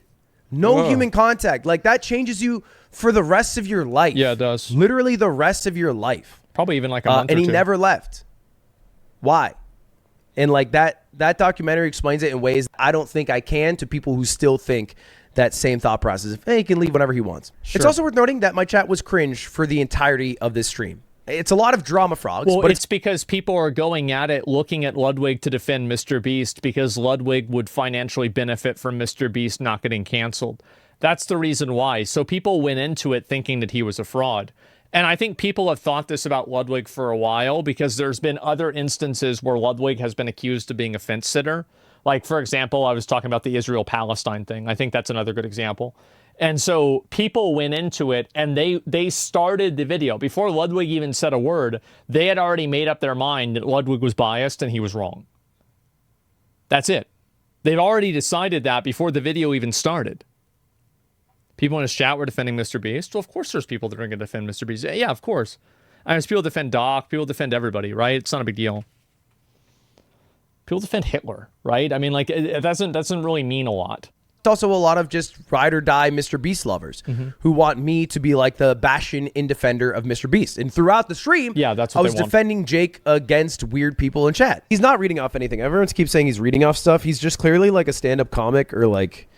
B: no human contact. Like, that changes you for the rest of your life.
A: Yeah, it does.
B: Literally the rest of your life.
A: Probably even like a month or two.
B: And he never left. Why? And like that documentary explains it in ways I don't think I can to people who still think that same thought process. Hey, he can leave whenever he wants. Sure. It's also worth noting that my chat was cringe for the entirety of this stream. It's a lot of drama frogs.
A: Well, but it's because people are going at it looking at Ludwig to defend MrBeast because Ludwig would financially benefit from MrBeast not getting canceled. That's the reason why. So people went into it thinking that he was a fraud. And I think people have thought this about Ludwig for a while because there's been other instances where Ludwig has been accused of being a fence sitter. Like, for example, I was talking about the Israel-Palestine thing. I think that's another good example. And so people went into it and they started the video. Before Ludwig even said a word, they had already made up their mind that Ludwig was biased and he was wrong. That's it. They'd already decided that before the video even started. People in his chat were defending MrBeast. Well, of course there's people that are going to defend MrBeast. Yeah, of course. I mean, people defend Doc. People defend everybody, right? It's not a big deal. People defend Hitler, right? I mean, like, it doesn't really mean a lot.
B: It's also a lot of just ride or die MrBeast lovers who want me to be like the bastion in defender of MrBeast. And throughout the stream,
A: yeah, that's what
B: I was defending Jake against weird people in chat. He's not reading off anything. Everyone keeps saying he's reading off stuff. He's just clearly like a stand-up comic or like,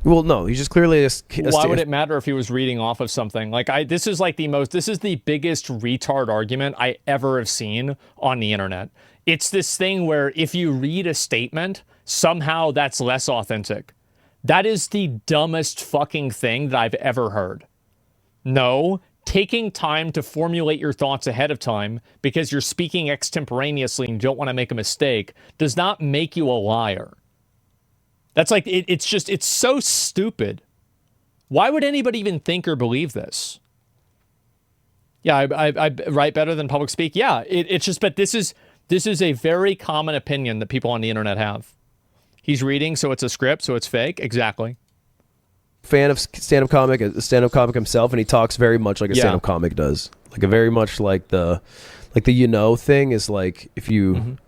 B: well, no, he's just clearly a
A: why would it matter if he was reading off of something? Like, this is the biggest retard argument I ever have seen on the internet. It's this thing where if you read a statement, somehow that's less authentic. That is the dumbest fucking thing that I've ever heard. No, taking time to formulate your thoughts ahead of time because you're speaking extemporaneously and don't want to make a mistake does not make you a liar. That's like, it's so stupid. Why would anybody even think or believe this? Yeah, I write better than public speak. Yeah, it's just, but this is a very common opinion that people on the internet have. He's reading, so it's a script, so it's fake. Exactly.
B: Fan of stand-up comic, a stand-up comic himself, and he talks very much like a stand-up comic does. Like a very much like the thing is like if you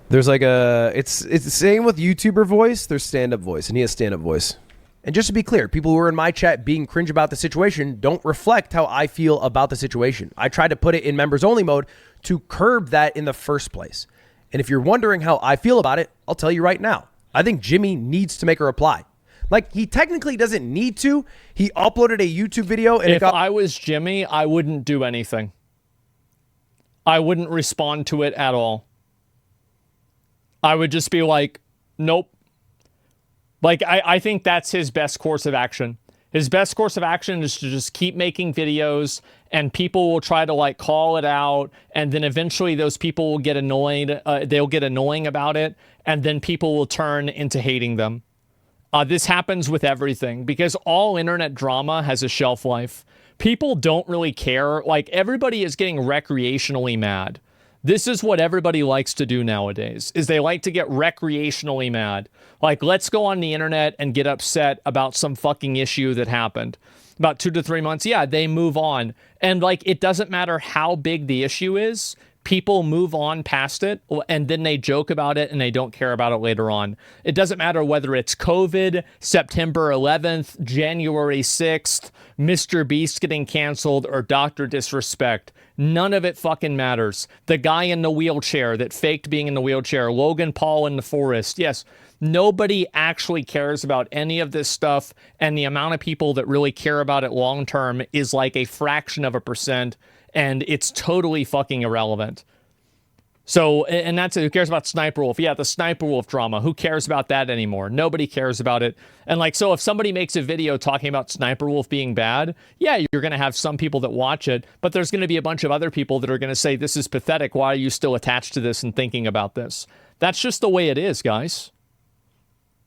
B: there's like it's the same with YouTuber voice, there's stand-up voice, and he has stand-up voice. And just to be clear, people who are in my chat being cringe about the situation don't reflect how I feel about the situation. I tried to put it in members only mode to curb that in the first place. And if you're wondering how I feel about it, I'll tell you right now. I think Jimmy needs to make a reply. Like, he technically doesn't need to. He uploaded a YouTube video and
A: if I was Jimmy, I wouldn't do anything. I wouldn't respond to it at all. I would just be like, nope. Like, I think that's his best course of action. His best course of action is to just keep making videos and people will try to like call it out. And then eventually those people will get annoyed. They'll get annoying about it. And then people will turn into hating them. This happens with everything because all internet drama has a shelf life. People don't really care. Like, everybody is getting recreationally mad. This is what everybody likes to do nowadays, is they like to get recreationally mad. Like, let's go on the internet and get upset about some fucking issue that happened. About 2 to 3 months, yeah, they move on. And, like, it doesn't matter how big the issue is. People move on past it, and then they joke about it, and they don't care about it later on. It doesn't matter whether it's COVID, September 11th, January 6th, MrBeast getting canceled, or Dr. Disrespect. None of it fucking matters. The guy in the wheelchair that faked being in the wheelchair, Logan Paul in the forest. Yes, nobody actually cares about any of this stuff, and the amount of people that really care about it long term is like a fraction of a percent, and it's totally fucking irrelevant. So, and that's it. Who cares about Sniper Wolf? Yeah, the Sniper Wolf drama. Who cares about that anymore? Nobody cares about it. And like, so if somebody makes a video talking about Sniper Wolf being bad, yeah, you're going to have some people that watch it, but there's going to be a bunch of other people that are going to say, this is pathetic. Why are you still attached to this and thinking about this? That's just the way it is, guys.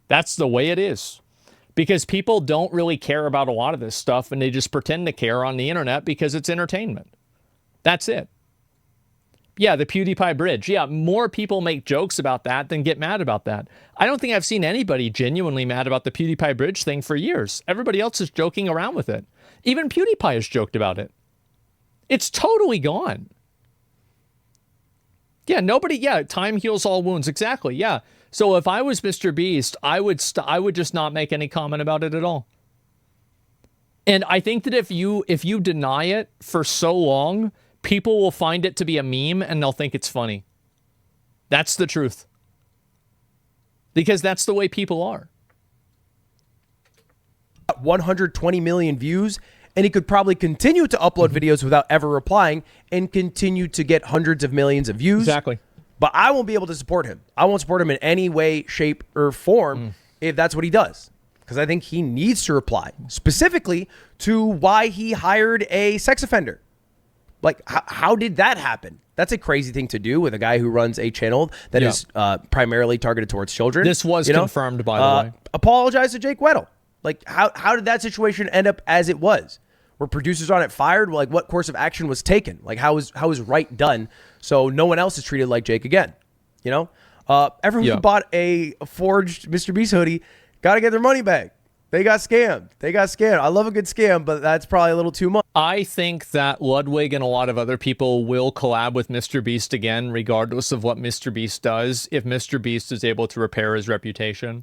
A: That's the way it is. Because people don't really care about a lot of this stuff, and they just pretend to care on the internet because it's entertainment. That's it. Yeah, the PewDiePie bridge. Yeah, more people make jokes about that than get mad about that. I don't think I've seen anybody genuinely mad about the PewDiePie bridge thing for years. Everybody else is joking around with it. Even PewDiePie has joked about it. It's totally gone. Yeah, nobody, yeah, time heals all wounds. Exactly, yeah. So if I was MrBeast, I would just not make any comment about it at all. And I think that if you deny it for so long, people will find it to be a meme and they'll think it's funny. That's the truth. Because that's the way people are.
B: 120 million views, and he could probably continue to upload videos without ever replying and continue to get hundreds of millions of views.
A: Exactly.
B: But I won't be able to support him. I won't support him in any way, shape, or form if that's what he does. Because I think he needs to reply specifically to why he hired a sex offender. Like, how did that happen? That's a crazy thing to do with a guy who runs a channel that is primarily targeted towards children.
A: This was confirmed, by the way.
B: Apologize to Jake Weddle. Like, how did that situation end up as it was? Were producers on it fired? Like, what course of action was taken? Like, how was right done so no one else is treated like Jake again? You know? Everyone who bought a forged MrBeast hoodie got to get their money back. They got scammed. I love a good scam, but that's probably a little too much.
A: I think that Ludwig and a lot of other people will collab with MrBeast again, regardless of what MrBeast does, if MrBeast is able to repair his reputation.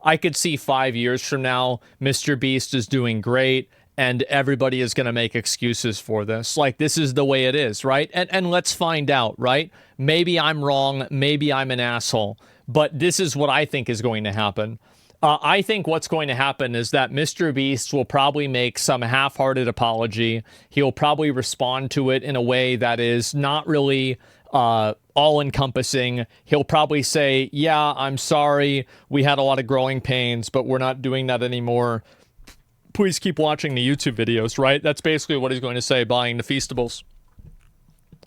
A: I could see 5 years from now, MrBeast is doing great, and everybody is going to make excuses for this. Like, this is the way it is, right? And let's find out, right? Maybe I'm wrong. Maybe I'm an asshole. But this is what I think is going to happen. I think what's going to happen is that MrBeast will probably make some half-hearted apology. He'll probably respond to it in a way that is not really all-encompassing. He'll probably say, yeah, I'm sorry. We had a lot of growing pains, but we're not doing that anymore. Please keep watching the YouTube videos, right? That's basically what he's going to say, buying the Feastables.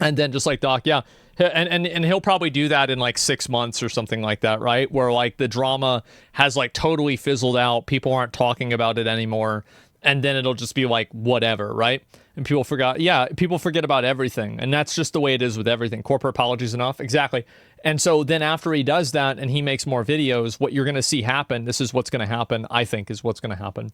A: And then just like Doc, yeah. And he'll probably do that in like 6 months or something like that, right? Where like the drama has like totally fizzled out. People aren't talking about it anymore. And then it'll just be like whatever, right? And people forget about everything. And that's just the way it is with everything. Corporate apologies enough. Exactly. And so then after he does that and he makes more videos, what you're going to see happen, this is what's going to happen, I think is what's going to happen,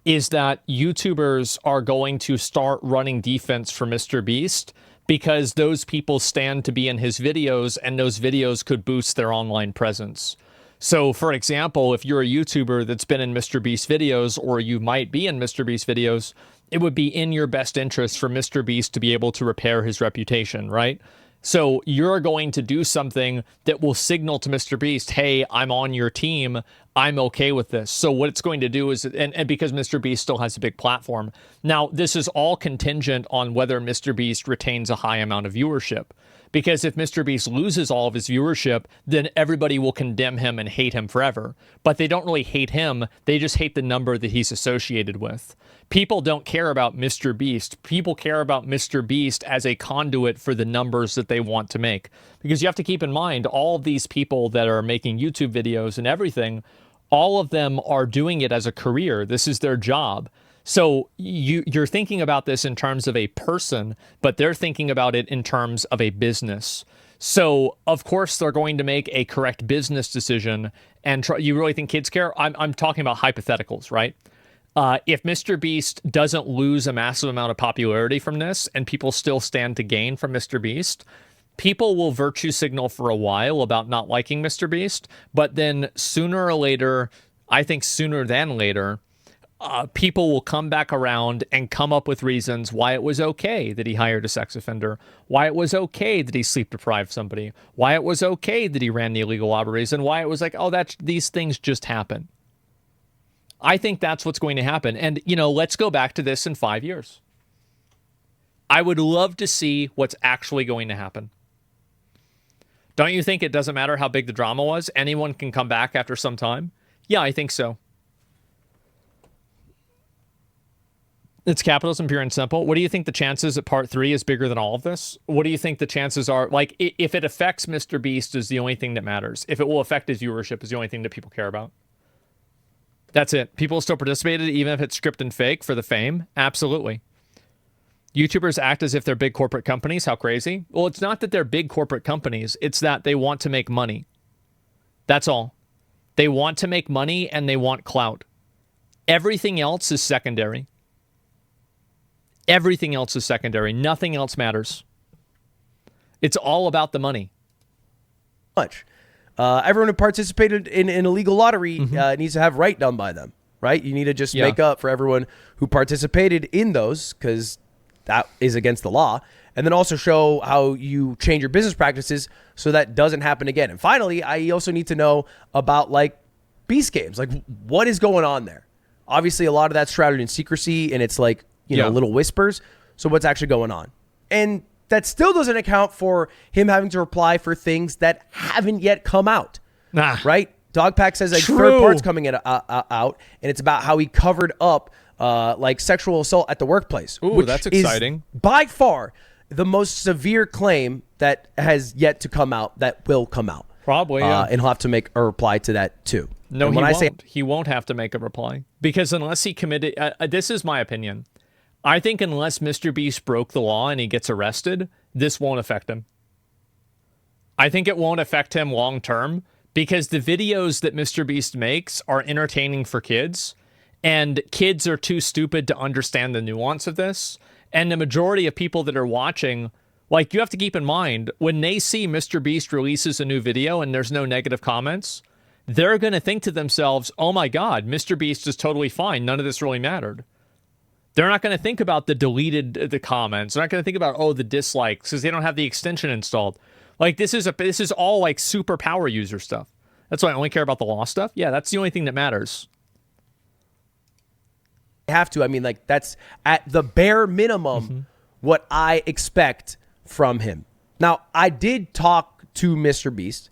A: is that YouTubers are going to start running defense for MrBeast because those people stand to be in his videos and those videos could boost their online presence. So, for example, if you're a YouTuber that's been in MrBeast videos, or you might be in MrBeast videos, it would be in your best interest for MrBeast to be able to repair his reputation, right? So you're going to do something that will signal to MrBeast, hey, I'm on your team. I'm okay with this. So what it's going to do is, and because MrBeast still has a big platform. Now, this is all contingent on whether MrBeast retains a high amount of viewership. Because if MrBeast loses all of his viewership, then everybody will condemn him and hate him forever. But they don't really hate him. They just hate the number that he's associated with. People don't care about MrBeast. People care about MrBeast as a conduit for the numbers that they want to make. Because you have to keep in mind, all of these people that are making YouTube videos and everything, all of them are doing it as a career. This is their job. So you're thinking about this in terms of a person, but they're thinking about it in terms of a business. So, of course, they're going to make a correct business decision. And you really think kids care? I'm talking about hypotheticals, right? If MrBeast doesn't lose a massive amount of popularity from this and people still stand to gain from MrBeast, people will virtue signal for a while about not liking MrBeast. But then sooner or later, I think sooner than later, people will come back around and come up with reasons why it was okay that he hired a sex offender, why it was okay that he sleep deprived somebody, why it was okay that he ran the illegal robberies, and why it was like, oh, these things just happen. I think that's what's going to happen. And, let's go back to this in 5 years. I would love to see what's actually going to happen. Don't you think it doesn't matter how big the drama was? Anyone can come back after some time? Yeah, I think so. It's capitalism, pure and simple. What do you think the chances that part 3 is bigger than all of this? What do you think the chances are? Like, if it affects MrBeast is the only thing that matters. If it will affect his viewership is the only thing that people care about. That's it. People still participated, even if it's script and fake for the fame. Absolutely. YouTubers act as if they're big corporate companies. How crazy? Well, it's not that they're big corporate companies. It's that they want to make money. That's all. They want to make money and they want clout. Everything else is secondary. Everything else is secondary. Nothing else matters. It's all about the money.
B: Much. Everyone who participated in an illegal lottery needs to have right done by them, right? You need to just make up for everyone who participated in those, because that is against the law. And then also show how you change your business practices so that doesn't happen again. And finally, I also need to know about like Beast Games. Like, what is going on there? Obviously, a lot of that's shrouded in secrecy, and it's like, little whispers. So what's actually going on? And that still doesn't account for him having to reply for things that haven't yet come out. Right? Dogpack says like third part's coming out, and it's about how he covered up like sexual assault at the workplace.
A: Ooh,
B: which
A: that's exciting.
B: Is by far the most severe claim that has yet to come out, that will come out.
A: Probably, yeah.
B: And he'll have to make a reply to that too.
A: No, he won't. He won't have to make a reply. Because unless he committed... this is my opinion. I think unless MrBeast broke the law and he gets arrested, this won't affect him. I think it won't affect him long term because the videos that MrBeast makes are entertaining for kids, and kids are too stupid to understand the nuance of this. And the majority of people that are watching, like, you have to keep in mind, when they see MrBeast releases a new video and there's no negative comments, they're going to think to themselves, oh my God, MrBeast is totally fine. None of this really mattered. They're not going to think about the comments. They're not going to think about, oh, the dislikes, because they don't have the extension installed. Like, this is all like super power user stuff. That's why I only care about the law stuff. Yeah, that's the only thing that matters.
B: Have to. I mean, like, that's at the bare minimum what I expect from him. Now, I did talk to MrBeast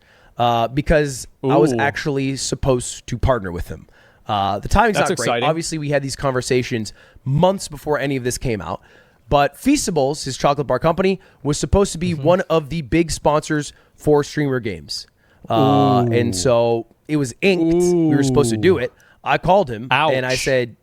B: because I was actually supposed to partner with him. The timing's not great.
A: Exciting.
B: Obviously, we had these conversations months before any of this came out. But Feastables, his chocolate bar company, was supposed to be one of the big sponsors for Streamer Games. And so it was inked. We were supposed to do it. I called him and I said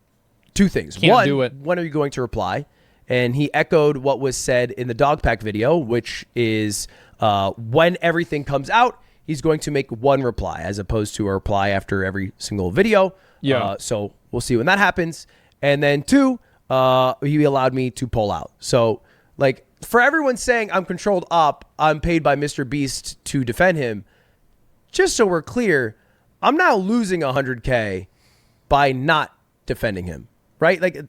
B: two things.
A: Can't do it.
B: When are you going to reply? And he echoed what was said in the dog pack video, which is when everything comes out, he's going to make one reply as opposed to a reply after every single video.
A: Yeah.
B: So we'll see when that happens. And then two, he allowed me to pull out. So, like, for everyone saying I'm controlled up, I'm paid by MrBeast to defend him, just so we're clear, I'm now losing 100K by not defending him, right? Like,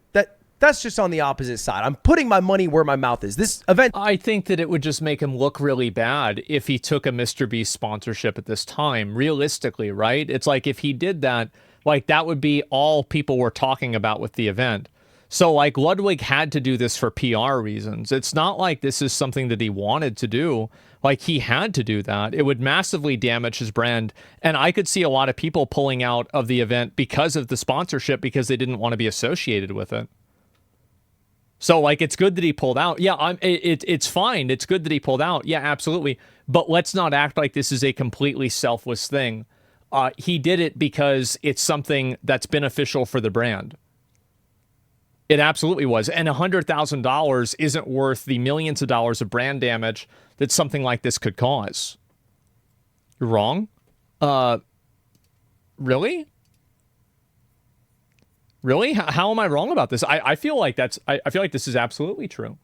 B: that's just on the opposite side. I'm putting my money where my mouth is. This event...
A: I think that it would just make him look really bad if he took a MrBeast sponsorship at this time, realistically, right? It's like if he did that, like, that would be all people were talking about with the event. So, like, Ludwig had to do this for PR reasons. It's not like this is something that he wanted to do. Like, he had to do that. It would massively damage his brand. And I could see a lot of people pulling out of the event because of the sponsorship because they didn't want to be associated with it. So, like, it's good that he pulled out. Yeah, it's fine. It's good that he pulled out. Yeah, absolutely. But let's not act like this is a completely selfless thing. He did it because it's something that's beneficial for the brand. It absolutely was. And $100,000 isn't worth the millions of dollars of brand damage that something like this could cause. You're wrong? Really? Really? How am I wrong about this? I feel like I feel like this is absolutely true.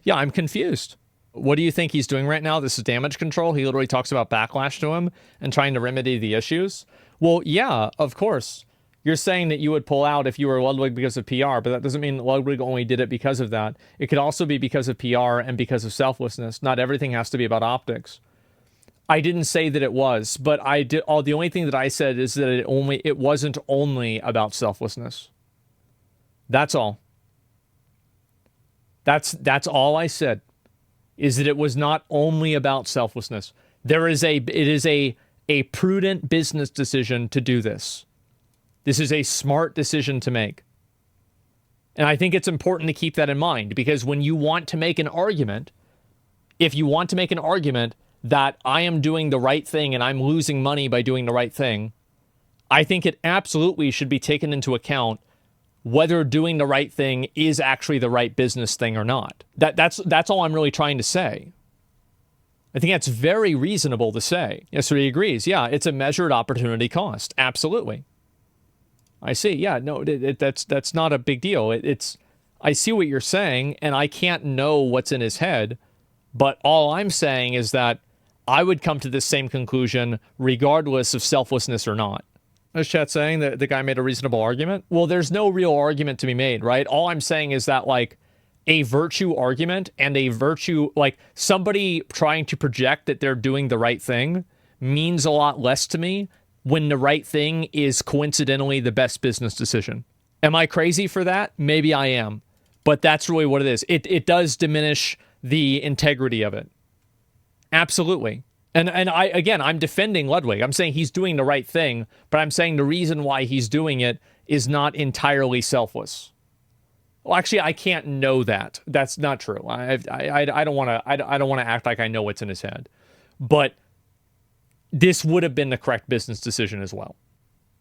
A: Yeah, I'm confused. What do you think he's doing right now? This is damage control. He literally talks about backlash to him and trying to remedy the issues. Well, yeah, of course. You're saying that you would pull out if you were Ludwig because of PR, but that doesn't mean Ludwig only did it because of that. It could also be because of PR and because of selflessness. Not everything has to be about optics. I didn't say that it was, but I did. The only thing that I said is that it wasn't only about selflessness. That's all. That's all I said. Is that it was not only about selflessness. It is a prudent business decision to do this. This is a smart decision to make. And I think it's important to keep that in mind because when you want to make an argument, if you want to make an argument that I am doing the right thing and I'm losing money by doing the right thing, I think it absolutely should be taken into account whether doing the right thing is actually the right business thing or not. That's all I'm really trying to say. I think that's very reasonable to say. Yes, so he agrees. Yeah, it's a measured opportunity cost. Absolutely. I see. Yeah, no, that's not a big deal. I see what you're saying, and I can't know what's in his head, but all I'm saying is that I would come to this same conclusion regardless of selflessness or not. Is chat saying that the guy made a reasonable argument? Well, there's no real argument to be made, right? All I'm saying is that, like, a virtue argument and a virtue, like, somebody trying to project that they're doing the right thing means a lot less to me when the right thing is coincidentally the best business decision. Am I crazy for that? Maybe I am. But that's really what it is. It does diminish the integrity of it. Absolutely. And I'm defending Ludwig. I'm saying he's doing the right thing, but I'm saying the reason why he's doing it is not entirely selfless. Well, actually, I can't know that. That's not true. I don't want to act like I know what's in his head. But this would have been the correct business decision as well.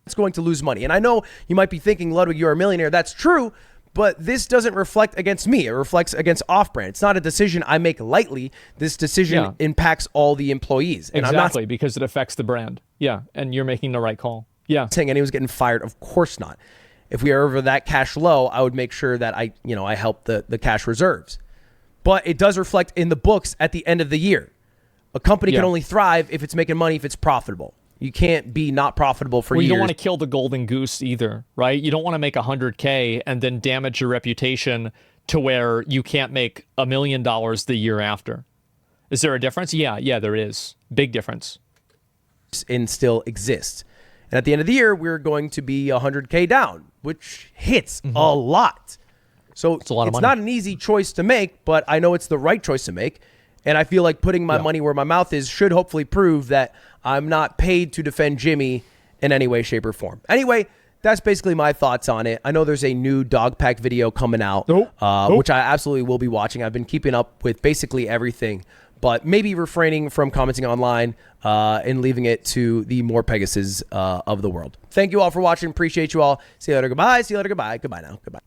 B: It's going to lose money. And I know you might be thinking, Ludwig, you're a millionaire. That's true. But this doesn't reflect against me. It reflects against Off-Brand. It's not a decision I make lightly. This decision impacts all the employees. And
A: exactly, because it affects the brand. Yeah, and you're making the right call. Yeah.
B: Saying anyone's getting fired, of course not. If we are over that cash low, I would make sure that I help the cash reserves. But it does reflect in the books at the end of the year. A company can only thrive if it's making money, if it's profitable. You can't be not profitable for years.
A: You don't want to kill the golden goose either, right? You don't want to make $100K and then damage your reputation to where you can't make $1 million the year after. Is there a difference? Yeah, there is. Big difference.
B: And still exists. And at the end of the year, we're going to be 100K down, which hits a lot. So it's not an easy choice to make, but I know it's the right choice to make. And I feel like putting my money where my mouth is should hopefully prove that I'm not paid to defend Jimmy in any way, shape, or form. Anyway, that's basically my thoughts on it. I know there's a new dog pack video coming out, which I absolutely will be watching. I've been keeping up with basically everything, but maybe refraining from commenting online and leaving it to the more Pegasus of the world. Thank you all for watching. Appreciate you all. See you later. Goodbye. See you later. Goodbye. Goodbye now. Goodbye.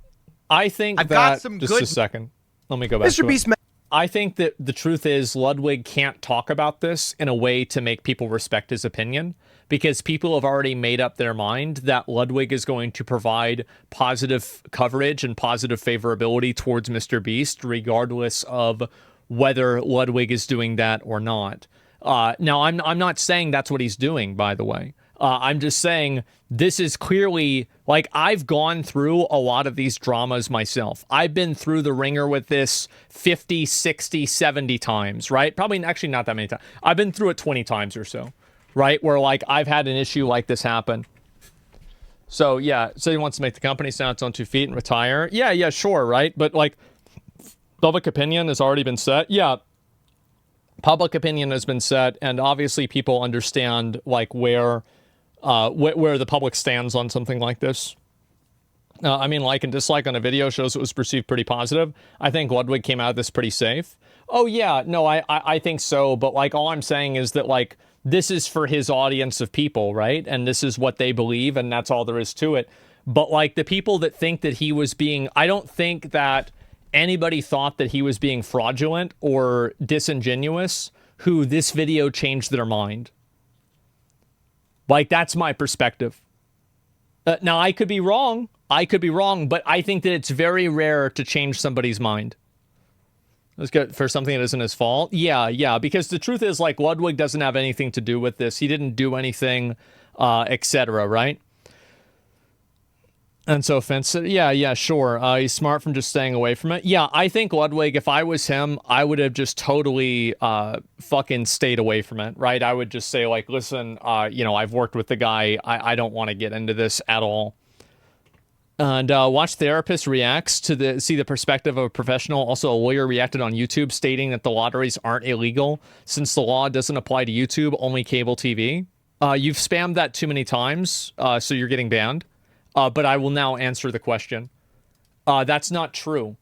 A: I think I've got some just a second. Let me go back.
B: MrBeast.
A: I think that the truth is Ludwig can't talk about this in a way to make people respect his opinion, because people have already made up their mind that Ludwig is going to provide positive coverage and positive favorability towards MrBeast, regardless of whether Ludwig is doing that or not. Now, I'm not saying that's what he's doing, by the way. I'm just saying this is clearly, like, I've gone through a lot of these dramas myself. I've been through the ringer with this 50, 60, 70 times, right? Probably actually not that many times. I've been through it 20 times or so, right? Where, like, I've had an issue like this happen. So, yeah, so he wants to make the company stand on its own 2 feet and retire. Yeah, sure, right? But, like, public opinion has already been set. Yeah, public opinion has been set, and obviously people understand, like, where the public stands on something like this. I mean, like and dislike on a video shows it was perceived pretty positive. I think Ludwig came out of this pretty safe. Oh, yeah, no, I think so. But, like, all I'm saying is that, like, this is for his audience of people, right? And this is what they believe, and that's all there is to it. But, like, the people that think that he was being... I don't think that anybody thought that he was being fraudulent or disingenuous who this video changed their mind. Like, that's my perspective. Now, I could be wrong. But I think that it's very rare to change somebody's mind. Let's go for something that isn't his fault. Yeah, because the truth is, like, Ludwig doesn't have anything to do with this. He didn't do anything, etc., right? And so Fence said, yeah, sure. He's smart from just staying away from it. Yeah, I think Ludwig, if I was him, I would have just totally fucking stayed away from it, right? I would just say, like, listen, I've worked with the guy. I don't want to get into this at all. And Watch Therapist reacts to see the perspective of a professional. Also, a lawyer reacted on YouTube stating that the lotteries aren't illegal since the law doesn't apply to YouTube, only cable TV. You've spammed that too many times, so you're getting banned. But I will now answer the question. That's not true.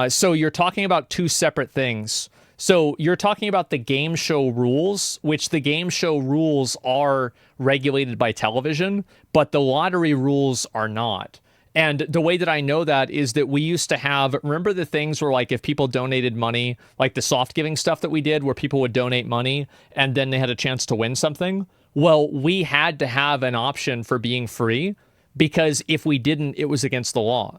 A: So you're talking about two separate things. So you're talking about the game show rules, which the game show rules are regulated by television, but the lottery rules are not. And the way that I know that is that we used to have, remember the things where, like, if people donated money, like the soft giving stuff that we did where people would donate money and then they had a chance to win something? Well, we had to have an option for being free, because if we didn't, it was against the law.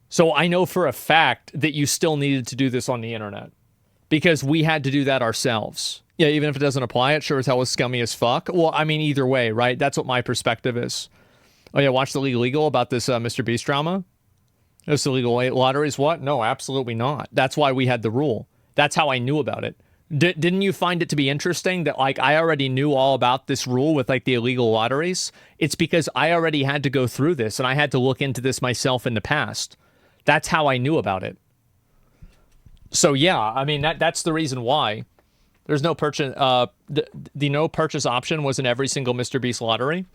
A: So I know for a fact that you still needed to do this on the internet, because we had to do that ourselves. Yeah, even if it doesn't apply, it sure as hell was scummy as fuck. Well, I mean, either way, right? That's what my perspective is. Oh yeah, watch the Legal about this MrBeast drama. This illegal lotteries, what? No, absolutely not. That's why we had the rule. That's how I knew about it. Didn't you find it to be interesting that, like, I already knew all about this rule with, like, the illegal lotteries? It's because I already had to go through this, and I had to look into this myself in the past. That's how I knew about it. So, yeah, I mean, that's the reason why. There's no purchase... the no purchase option was in every single MrBeast lottery.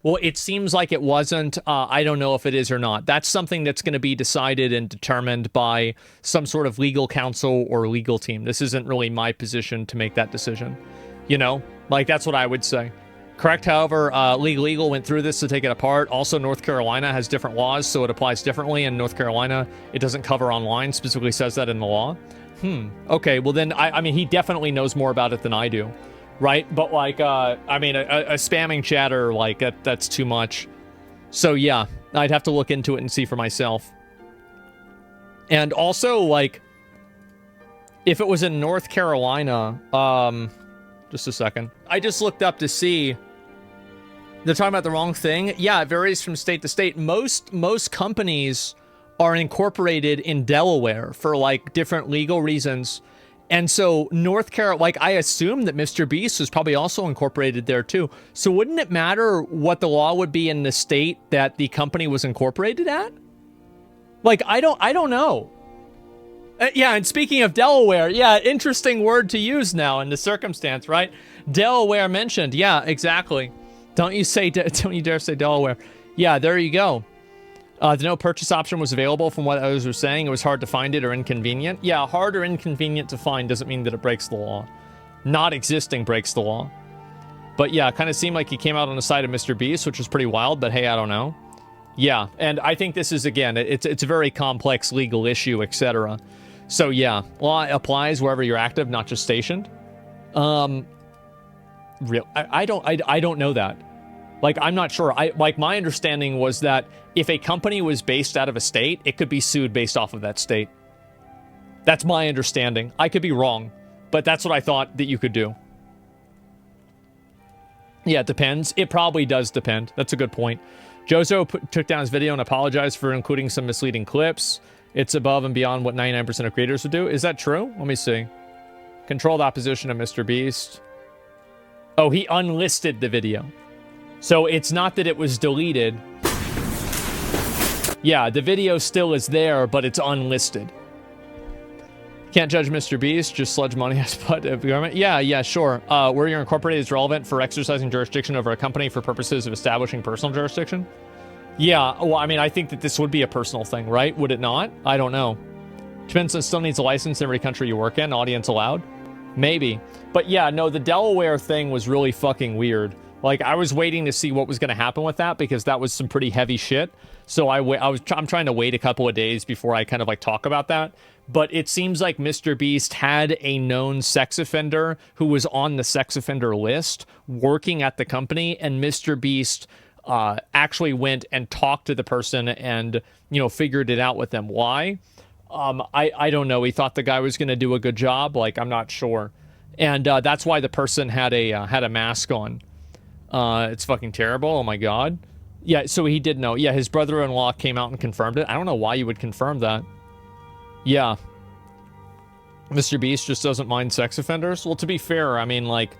A: Well, it seems like it wasn't. I don't know if it is or not. That's something that's going to be decided and determined by some sort of legal counsel or legal team. This isn't really my position to make that decision, you know? Like, that's what I would say. Correct, however, Legal went through this to take it apart. Also, North Carolina has different laws, so it applies differently. In North Carolina, it doesn't cover online, specifically says that in the law. Okay, well then, I mean, he definitely knows more about it than I do, right? But, like, I mean, a spamming chatter, like, that's too much. So, yeah, I'd have to look into it and see for myself. And also, like, if it was in North Carolina, just a second. I just looked up to see... They're talking about the wrong thing. Yeah, it varies from state to state. Most companies are incorporated in Delaware for, like, different legal reasons. And so North Carolina, like, I assume that MrBeast is probably also incorporated there too. So wouldn't it matter what the law would be in the state that the company was incorporated at? Like, I don't know. Yeah, and speaking of Delaware, yeah, interesting word to use now in the circumstance, right? Delaware mentioned. Yeah, exactly. Don't you dare say Delaware. Yeah, there you go. The no purchase option was available from what others were saying. It was hard to find it or inconvenient. Yeah, hard or inconvenient to find doesn't mean that it breaks the law. Not existing breaks the law. But yeah, it kind of seemed like he came out on the side of MrBeast, which was pretty wild, but hey, I don't know. Yeah, and I think this is, again, it's a very complex legal issue, etc. So yeah, law applies wherever you're active, not just stationed. I don't know that. Like, I'm not sure. Like, my understanding was that if a company was based out of a state, it could be sued based off of that state. That's my understanding. I could be wrong, but that's what I thought that you could do. Yeah, it depends. It probably does depend. That's a good point. Jozo took down his video and apologized for including some misleading clips. It's above and beyond what 99% of creators would do. Is that true? Let me see. Controlled opposition of MrBeast. Oh, he unlisted the video. So it's not that it was deleted. Yeah, the video still is there, but it's unlisted. Can't judge MrBeast, just sludge money as butt of government. Yeah, sure. Where you're incorporated is relevant for exercising jurisdiction over a company for purposes of establishing personal jurisdiction. Yeah, well, I mean, I think that this would be a personal thing, right? Would it not? I don't know. Depends, it still needs a license in every country you work in, audience allowed. Maybe. But yeah, no, the Delaware thing was really fucking weird. Like, I was waiting to see what was going to happen with that because that was some pretty heavy shit. So I'm trying to wait a couple of days before I kind of like talk about that. But it seems like MrBeast had a known sex offender who was on the sex offender list working at the company, and MrBeast actually went and talked to the person and, you know, figured it out with them. Why? I don't know. He thought the guy was going to do a good job. Like, I'm not sure. And that's why the person had a mask on. It's fucking terrible. Oh my god. Yeah, so he did know. Yeah, his brother-in-law came out and confirmed it. I don't know why you would confirm that. Yeah. MrBeast just doesn't mind sex offenders. Well, to be fair, I mean, like,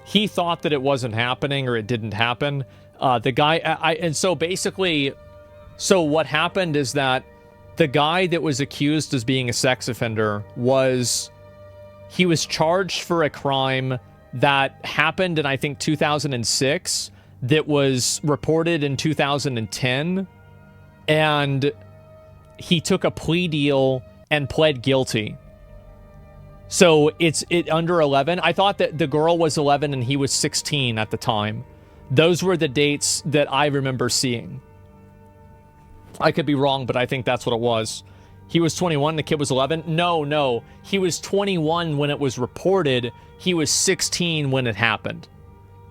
A: he thought that it wasn't happening or it didn't happen. The guy, and so basically, so what happened is that the guy that was accused as being a sex offender he was charged for a crime that happened in, I think, 2006, that was reported in 2010, and he took a plea deal and pled guilty. So it's under 11. I thought that the girl was 11 and he was 16 at the time. Those were the dates that I remember seeing. I could be wrong, but I think that's what it was. He was 21, the kid was 11. No. He was 21 when it was reported. He was 16 when it happened.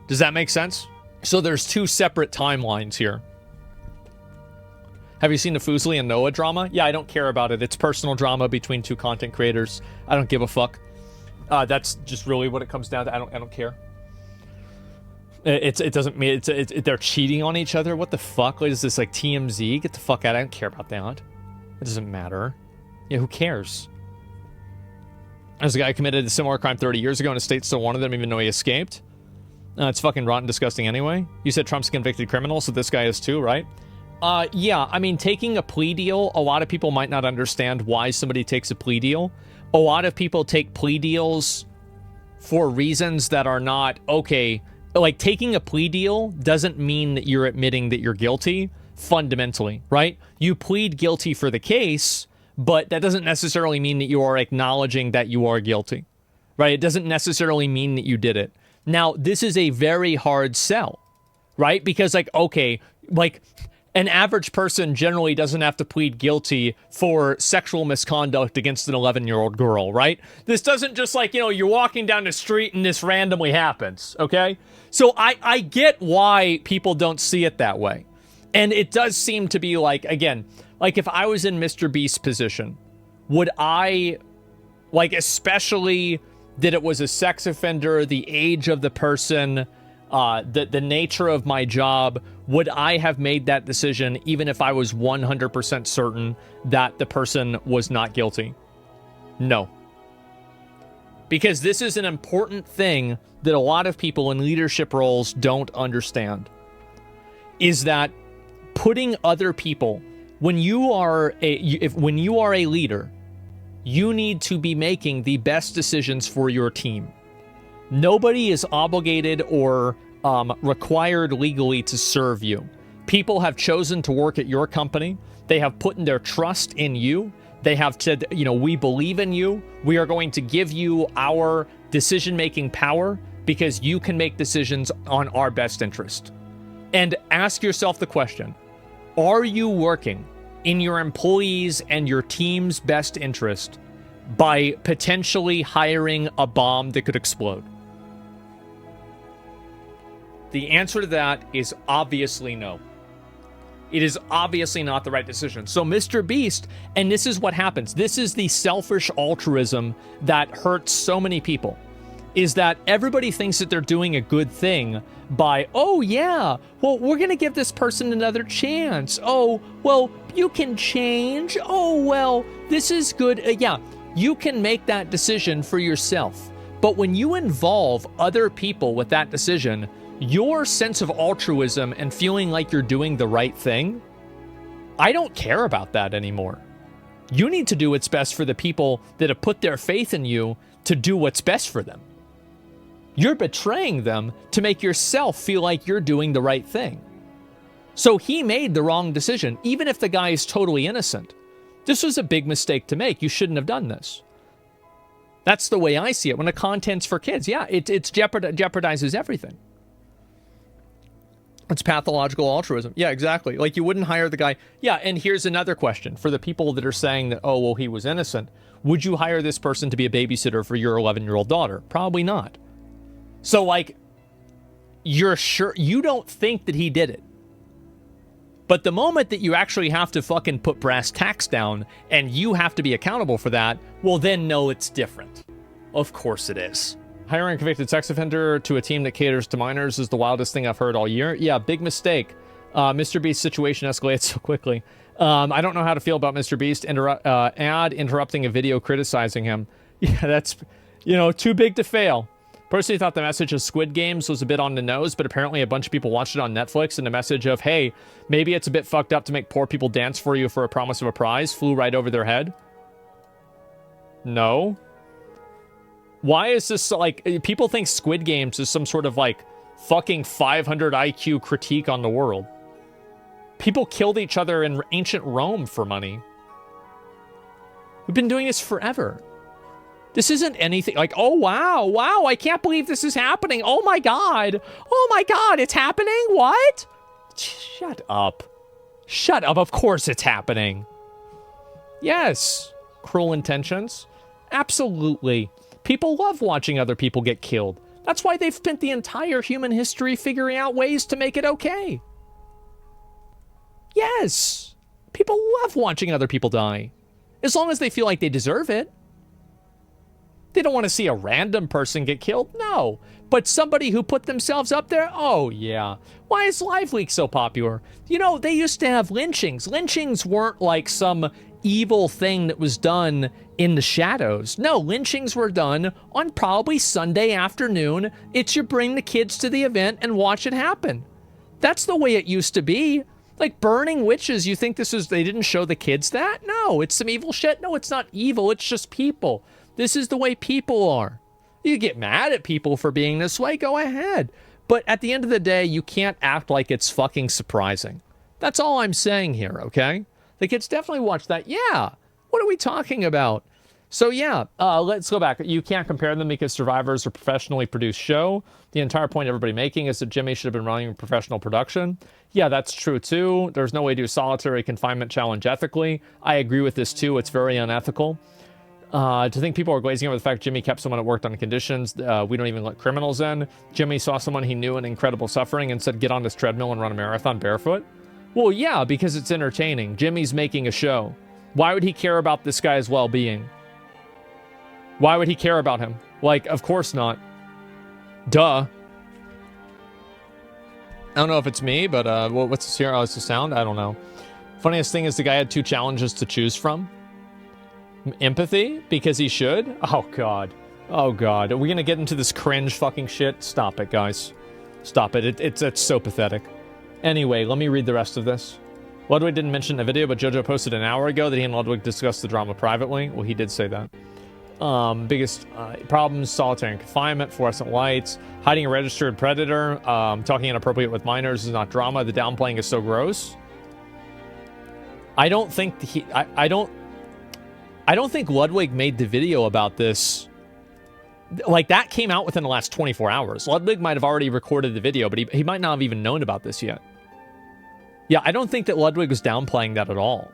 A: Does that make sense? So there's two separate timelines here. Have you seen the Fuslie and Noah drama? Yeah, I don't care about it. It's personal drama between two content creators. I don't give a fuck. That's just really what it comes down to. I don't care. It doesn't mean they're cheating on each other. What the fuck? Like, is this like TMZ? Get the fuck out. I don't care about that. It doesn't matter. Yeah, who cares? There's a guy committed a similar crime 30 years ago and the state still wanted him even though he escaped. It's fucking rotten, disgusting anyway. You said Trump's a convicted criminal, so this guy is too, right? Yeah, I mean, taking a plea deal, a lot of people might not understand why somebody takes a plea deal. A lot of people take plea deals for reasons that are not, okay, like taking a plea deal doesn't mean that you're admitting that you're guilty, fundamentally, right? You plead guilty for the case, but that doesn't necessarily mean that you are acknowledging that you are guilty, right? It doesn't necessarily mean that you did it. Now, this is a very hard sell, right? Because, like, okay, like, an average person generally doesn't have to plead guilty for sexual misconduct against an 11-year-old girl, right? This doesn't just, like, you know, you're walking down the street and this randomly happens, okay? So I get why people don't see it that way. And it does seem to be like, again, like, if I was in MrBeast's position, would I, like, especially that it was a sex offender, the age of the person, the nature of my job, would I have made that decision even if I was 100% certain that the person was not guilty? No. Because this is an important thing that a lot of people in leadership roles don't understand. Is that putting other people, when you are a leader, you need to be making the best decisions for your team. Nobody is obligated or required legally to serve you. People have chosen to work at your company. They have put in their trust in you. They have said, you know, we believe in you. We are going to give you our decision-making power because you can make decisions on our best interest. And ask yourself the question, are you working in your employees and your team's best interest by potentially hiring a bomb that could explode? The answer to that is obviously no. It is obviously not the right decision. So MrBeast, and this is what happens. This is the selfish altruism that hurts so many people, is that everybody thinks that they're doing a good thing by, oh yeah, well, we're going to give this person another chance. Oh, well, you can change. Oh, well, this is good. Yeah, you can make that decision for yourself. But when you involve other people with that decision, your sense of altruism and feeling like you're doing the right thing, I don't care about that anymore. You need to do what's best for the people that have put their faith in you to do what's best for them. You're betraying them to make yourself feel like you're doing the right thing. So he made the wrong decision, even if the guy is totally innocent. This was a big mistake to make. You shouldn't have done this. That's the way I see it. When the content's for kids, yeah, it jeopardizes everything. It's pathological altruism. Yeah, exactly. Like, you wouldn't hire the guy. Yeah, and here's another question. For the people that are saying that, oh, well, he was innocent, would you hire this person to be a babysitter for your 11-year-old daughter? Probably not. So, like, you're sure, you don't think that he did it. But the moment that you actually have to fucking put brass tacks down and you have to be accountable for that, well, then no, it's different. Of course it is. Hiring a convicted sex offender to a team that caters to minors is the wildest thing I've heard all year. Yeah, big mistake. MrBeast's situation escalates so quickly. I don't know how to feel about MrBeast. Ad interrupting a video criticizing him. Yeah, that's, you know, too big to fail. Personally thought the message of Squid Games was a bit on the nose, but apparently a bunch of people watched it on Netflix, and the message of, hey, maybe it's a bit fucked up to make poor people dance for you for a promise of a prize flew right over their head. No. Why is this, like, people think Squid Games is some sort of, like, fucking 500 IQ critique on the world. People killed each other in ancient Rome for money. We've been doing this forever. This isn't anything like, oh, wow, I can't believe this is happening. Oh my God, it's happening? What? Shut up. Shut up, of course it's happening. Yes, cruel intentions. Absolutely. People love watching other people get killed. That's why they've spent the entire human history figuring out ways to make it okay. Yes, people love watching other people die. As long as they feel like they deserve it. They don't want to see a random person get killed, no. But somebody who put themselves up there, oh yeah. Why is LiveLeak so popular? You know, they used to have lynchings. Lynchings weren't like some evil thing that was done in the shadows. No, lynchings were done on probably Sunday afternoon. It's you bring the kids to the event and watch it happen. That's the way it used to be. Like burning witches, you think this is, they didn't show the kids that? No, it's some evil shit. No, it's not evil, it's just people. This is the way people are. You get mad at people for being this way, go ahead. But at the end of the day, you can't act like it's fucking surprising. That's all I'm saying here, okay? The kids definitely watch that. Yeah, what are we talking about? So yeah, let's go back. You can't compare them because Survivor is a professionally produced show. The entire point everybody making is that Jimmy should have been running professional production. Yeah, that's true too. There's no way to do solitary confinement challenge ethically. I agree with this too. It's very unethical. To think people are glazing over the fact Jimmy kept someone that worked on conditions. We don't even let criminals in. Jimmy saw someone he knew in incredible suffering and said, get on this treadmill and run a marathon barefoot. Well, yeah, because it's entertaining. Jimmy's making a show. Why would he care about this guy's well-being? Why would he care about him? Like, of course not. Duh. I don't know if it's me, but what's this here? Oh, it's the sound? I don't know. Funniest thing is the guy had 2 challenges to choose from. Empathy, because he should. Oh, God. Oh, God. Are we going to get into this cringe fucking shit? Stop it, guys. Stop it. It's so pathetic. Anyway, let me read the rest of this. Ludwig didn't mention in the video, but JoJo posted an hour ago that he and Ludwig discussed the drama privately. Well, he did say that. Biggest problems, solitary confinement, fluorescent lights, hiding a registered predator, talking inappropriate with minors is not drama. The downplaying is so gross. I don't think I don't think Ludwig made the video about this. Like, that came out within the last 24 hours. Ludwig might have already recorded the video, but he might not have even known about this yet. Yeah, I don't think that Ludwig was downplaying that at all.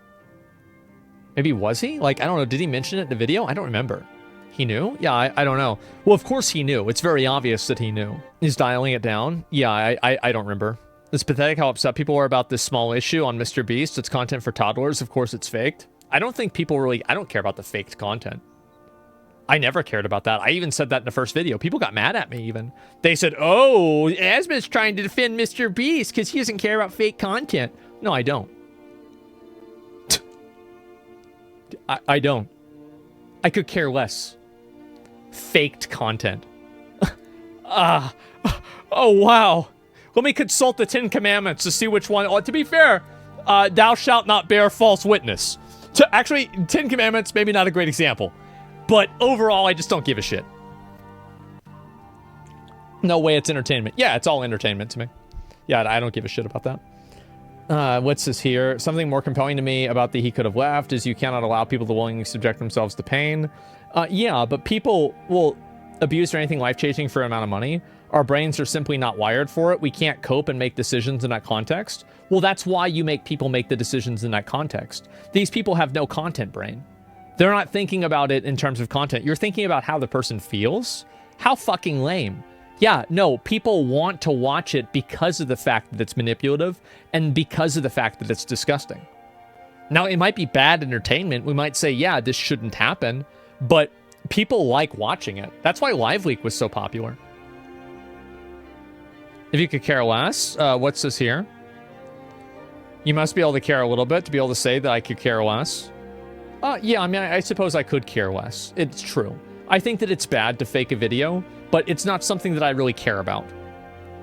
A: Maybe was he? Like, I don't know. Did he mention it in the video? I don't remember. He knew? Yeah, I don't know. Well, of course he knew. It's very obvious that he knew. He's dialing it down? Yeah, I don't remember. It's pathetic how upset people are about this small issue on MrBeast. It's content for toddlers. Of course it's faked. I don't think people really... I don't care about the faked content. I never cared about that. I even said that in the first video. People got mad at me even. They said, oh, Asmon's trying to defend MrBeast because he doesn't care about fake content. No, I don't. I don't. I could care less. Faked content. Oh, wow. Let me consult the 10 Commandments to see which one. Oh, to be fair, thou shalt not bear false witness. Actually, 10 Commandments, maybe not a great example. But overall, I just don't give a shit. No way it's entertainment. Yeah, it's all entertainment to me. Yeah, I don't give a shit about that. What's this here? Something more compelling to me about the he could have left is you cannot allow people to willingly subject themselves to pain. Yeah, but people will abuse or anything life-changing for an amount of money. Our brains are simply not wired for it. We can't cope and make decisions in that context. Well, that's why you make people make the decisions in that context. These people have no content brain. They're not thinking about it in terms of content. You're thinking about how the person feels. How fucking lame. Yeah, no, people want to watch it because of the fact that it's manipulative and because of the fact that it's disgusting. Now, it might be bad entertainment. We might say, yeah, this shouldn't happen, but people like watching it. That's why Live Leak was so popular. If you could care less, what's this here? You must be able to care a little bit to be able to say that I could care less. Yeah, I mean, I suppose I could care less. It's true. I think that it's bad to fake a video, but it's not something that I really care about.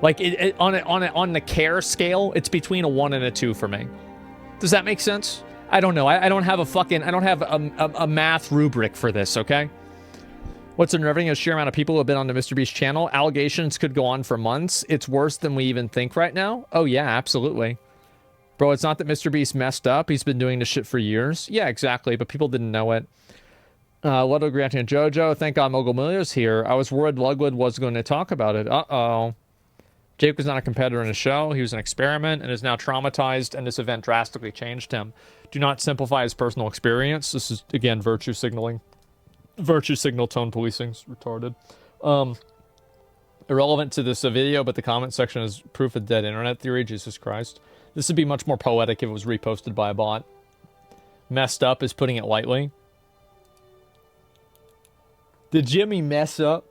A: Like, on the care scale, it's between a 1 and a 2 for me. Does that make sense? I don't know. I don't have a math rubric for this, okay? What's unnerving is sheer amount of people who have been on the MrBeast channel. Allegations could go on for months. It's worse than we even think right now. Oh, yeah, absolutely. Bro, it's not that MrBeast messed up. He's been doing this shit for years. Yeah, exactly, but people didn't know it. Ludwig reacting to JoJo. Thank God Mogul Miller's here. I was worried Ludwig was going to talk about it. Uh-oh. Jake was not a competitor in the show. He was an experiment and is now traumatized, and this event drastically changed him. Do not simplify his personal experience. This is, again, virtue signaling. Virtue signal tone policing's retarded. Irrelevant to this video, but the comment section is proof of dead internet theory. Jesus Christ. This would be much more poetic if it was reposted by a bot. Messed up is putting it lightly. Did Jimmy mess up?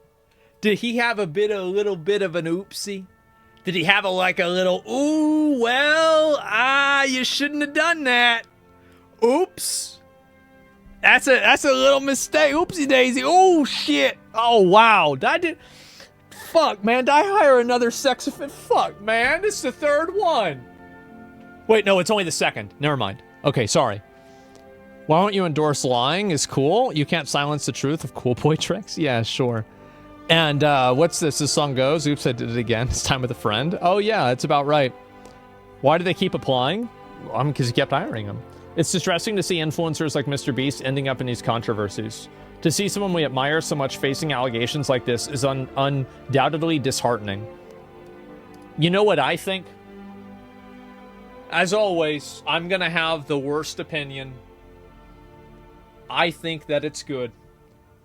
A: Did he have a little bit of an oopsie? Did he have a little, ooh, well, you shouldn't have done that. Oops. That's a little mistake. Oopsie daisy. Oh, shit. Oh, wow. Fuck, man. Did I hire another sex offender? Fuck, man. This is the third one. Wait, no, it's only the second. Never mind. Okay, sorry. Why don't you endorse lying is cool. You can't silence the truth of cool boy tricks. Yeah, sure. And what's this? This song goes. Oops, I did it again. It's time with a friend. Oh, yeah, it's about right. Why do they keep applying? Because he kept hiring him. It's distressing to see influencers like MrBeast ending up in these controversies. To see someone we admire so much facing allegations like this is undoubtedly disheartening. You know what I think? As always, I'm going to have the worst opinion. I think that it's good.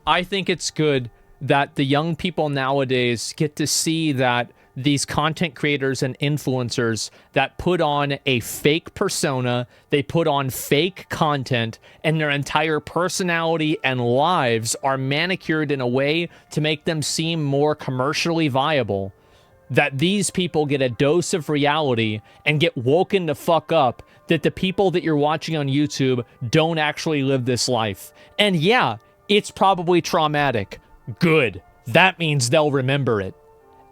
A: I think it's good that the young people nowadays get to see that these content creators and influencers that put on a fake persona, they put on fake content, and their entire personality and lives are manicured in a way to make them seem more commercially viable, that these people get a dose of reality and get woken the fuck up that the people that you're watching on YouTube don't actually live this life. And yeah, it's probably traumatic. Good. That means they'll remember it.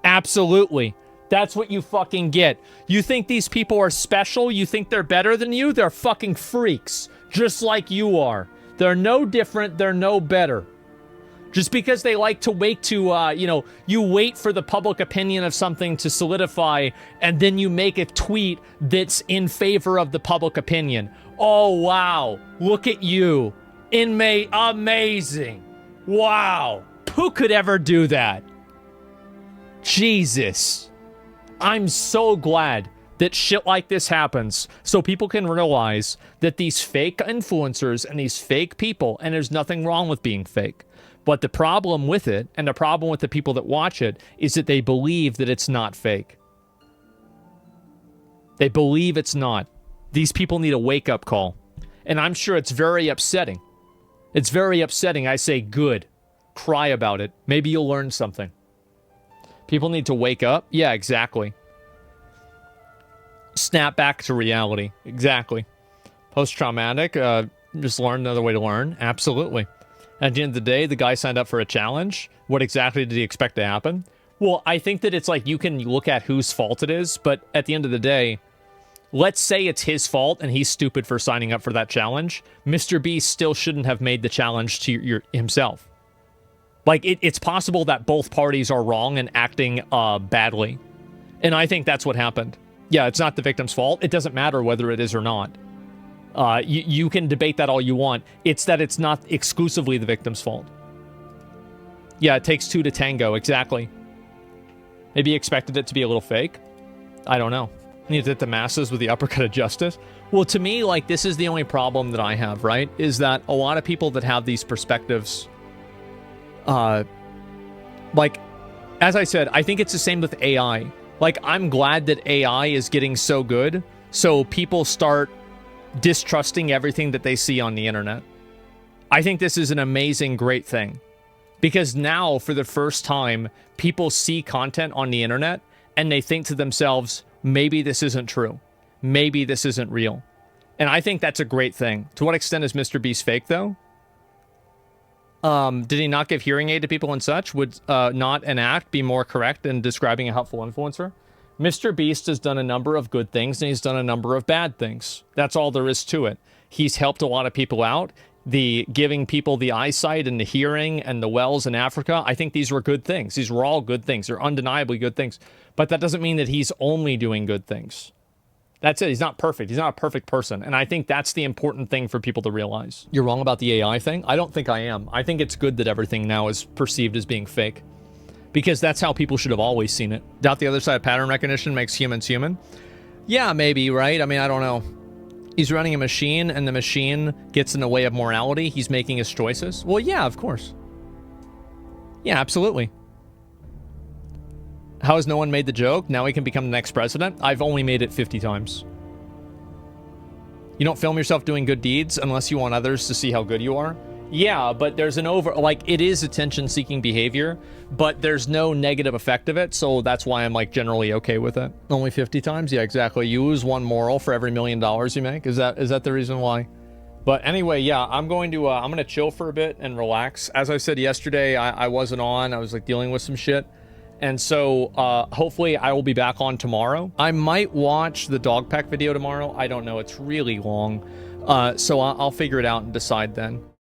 A: Absolutely. That's what you fucking get. You think these people are special? You think they're better than you? They're fucking freaks. Just like you are. They're no different. They're no better. Just because they like to wait to, you wait for the public opinion of something to solidify, and then you make a tweet that's in favor of the public opinion. Oh, wow. Look at you. Amazing. Wow. Who could ever do that? Jesus. I'm so glad that shit like this happens so people can realize that these fake influencers and these fake people, and there's nothing wrong with being fake, but the problem with it, and the problem with the people that watch it, is that they believe that it's not fake. They believe it's not. These people need a wake-up call. And I'm sure it's very upsetting. It's very upsetting. I say, good. Cry about it. Maybe you'll learn something. People need to wake up. Yeah, exactly. Snap back to reality. Exactly. Post-traumatic. Just learn another way to learn. Absolutely. At the end of the day, the guy signed up for a challenge. What exactly did he expect to happen? Well, I think that it's like you can look at whose fault it is, but at the end of the day, let's say it's his fault and he's stupid for signing up for that challenge. MrBeast still shouldn't have made the challenge to himself. Like, it's possible that both parties are wrong and acting badly. And I think that's what happened. Yeah, it's not the victim's fault. It doesn't matter whether it is or not. You can debate that all you want. It's that it's not exclusively the victim's fault. Yeah, it takes two to tango, exactly. Maybe he expected it to be a little fake. I don't know. Needs hit the masses with the uppercut of justice. Well, to me, like, this is the only problem that I have, right? Is that a lot of people that have these perspectives... like, as I said, I think it's the same with AI. Like, I'm glad that AI is getting so good, so people start distrusting everything that they see on the internet. I think this is an amazing, great thing. Because now, for the first time, people see content on the internet, and they think to themselves, maybe this isn't true. Maybe this isn't real. And I think that's a great thing. To what extent is MrBeast fake, though? Did he not give hearing aid to people and such? Would not an act be more correct in describing a helpful influencer? MrBeast has done a number of good things, and he's done a number of bad things. That's all there is to it. He's helped a lot of people out. The giving people the eyesight and the hearing and the wells in Africa, I think these were good things. These were all good things. They're undeniably good things. But that doesn't mean that he's only doing good things. That's it. He's not perfect. He's not a perfect person. And I think that's the important thing for people to realize. You're wrong about the AI thing? I don't think I am. I think it's good that everything now is perceived as being fake. Because that's how people should have always seen it. Doubt the other side of pattern recognition makes humans human? Yeah, maybe, right? I mean, I don't know. He's running a machine, and the machine gets in the way of morality. He's making his choices. Well, yeah, of course. Yeah, absolutely. How has no one made the joke? Now he can become the next president? I've only made it 50 times. You don't film yourself doing good deeds unless you want others to see how good you are? Yeah, but there's an it is attention-seeking behavior, but there's no negative effect of it, so that's why I'm, like, generally okay with it. Only 50 times? Yeah, exactly. You lose one moral for every $1 million you make? Is that the reason why? But anyway, yeah, I'm going to chill for a bit and relax. As I said yesterday, I wasn't on. I was, like, dealing with some shit. And so, hopefully I will be back on tomorrow. I might watch the dog pack video tomorrow. I don't know. It's really long. So I'll figure it out and decide then.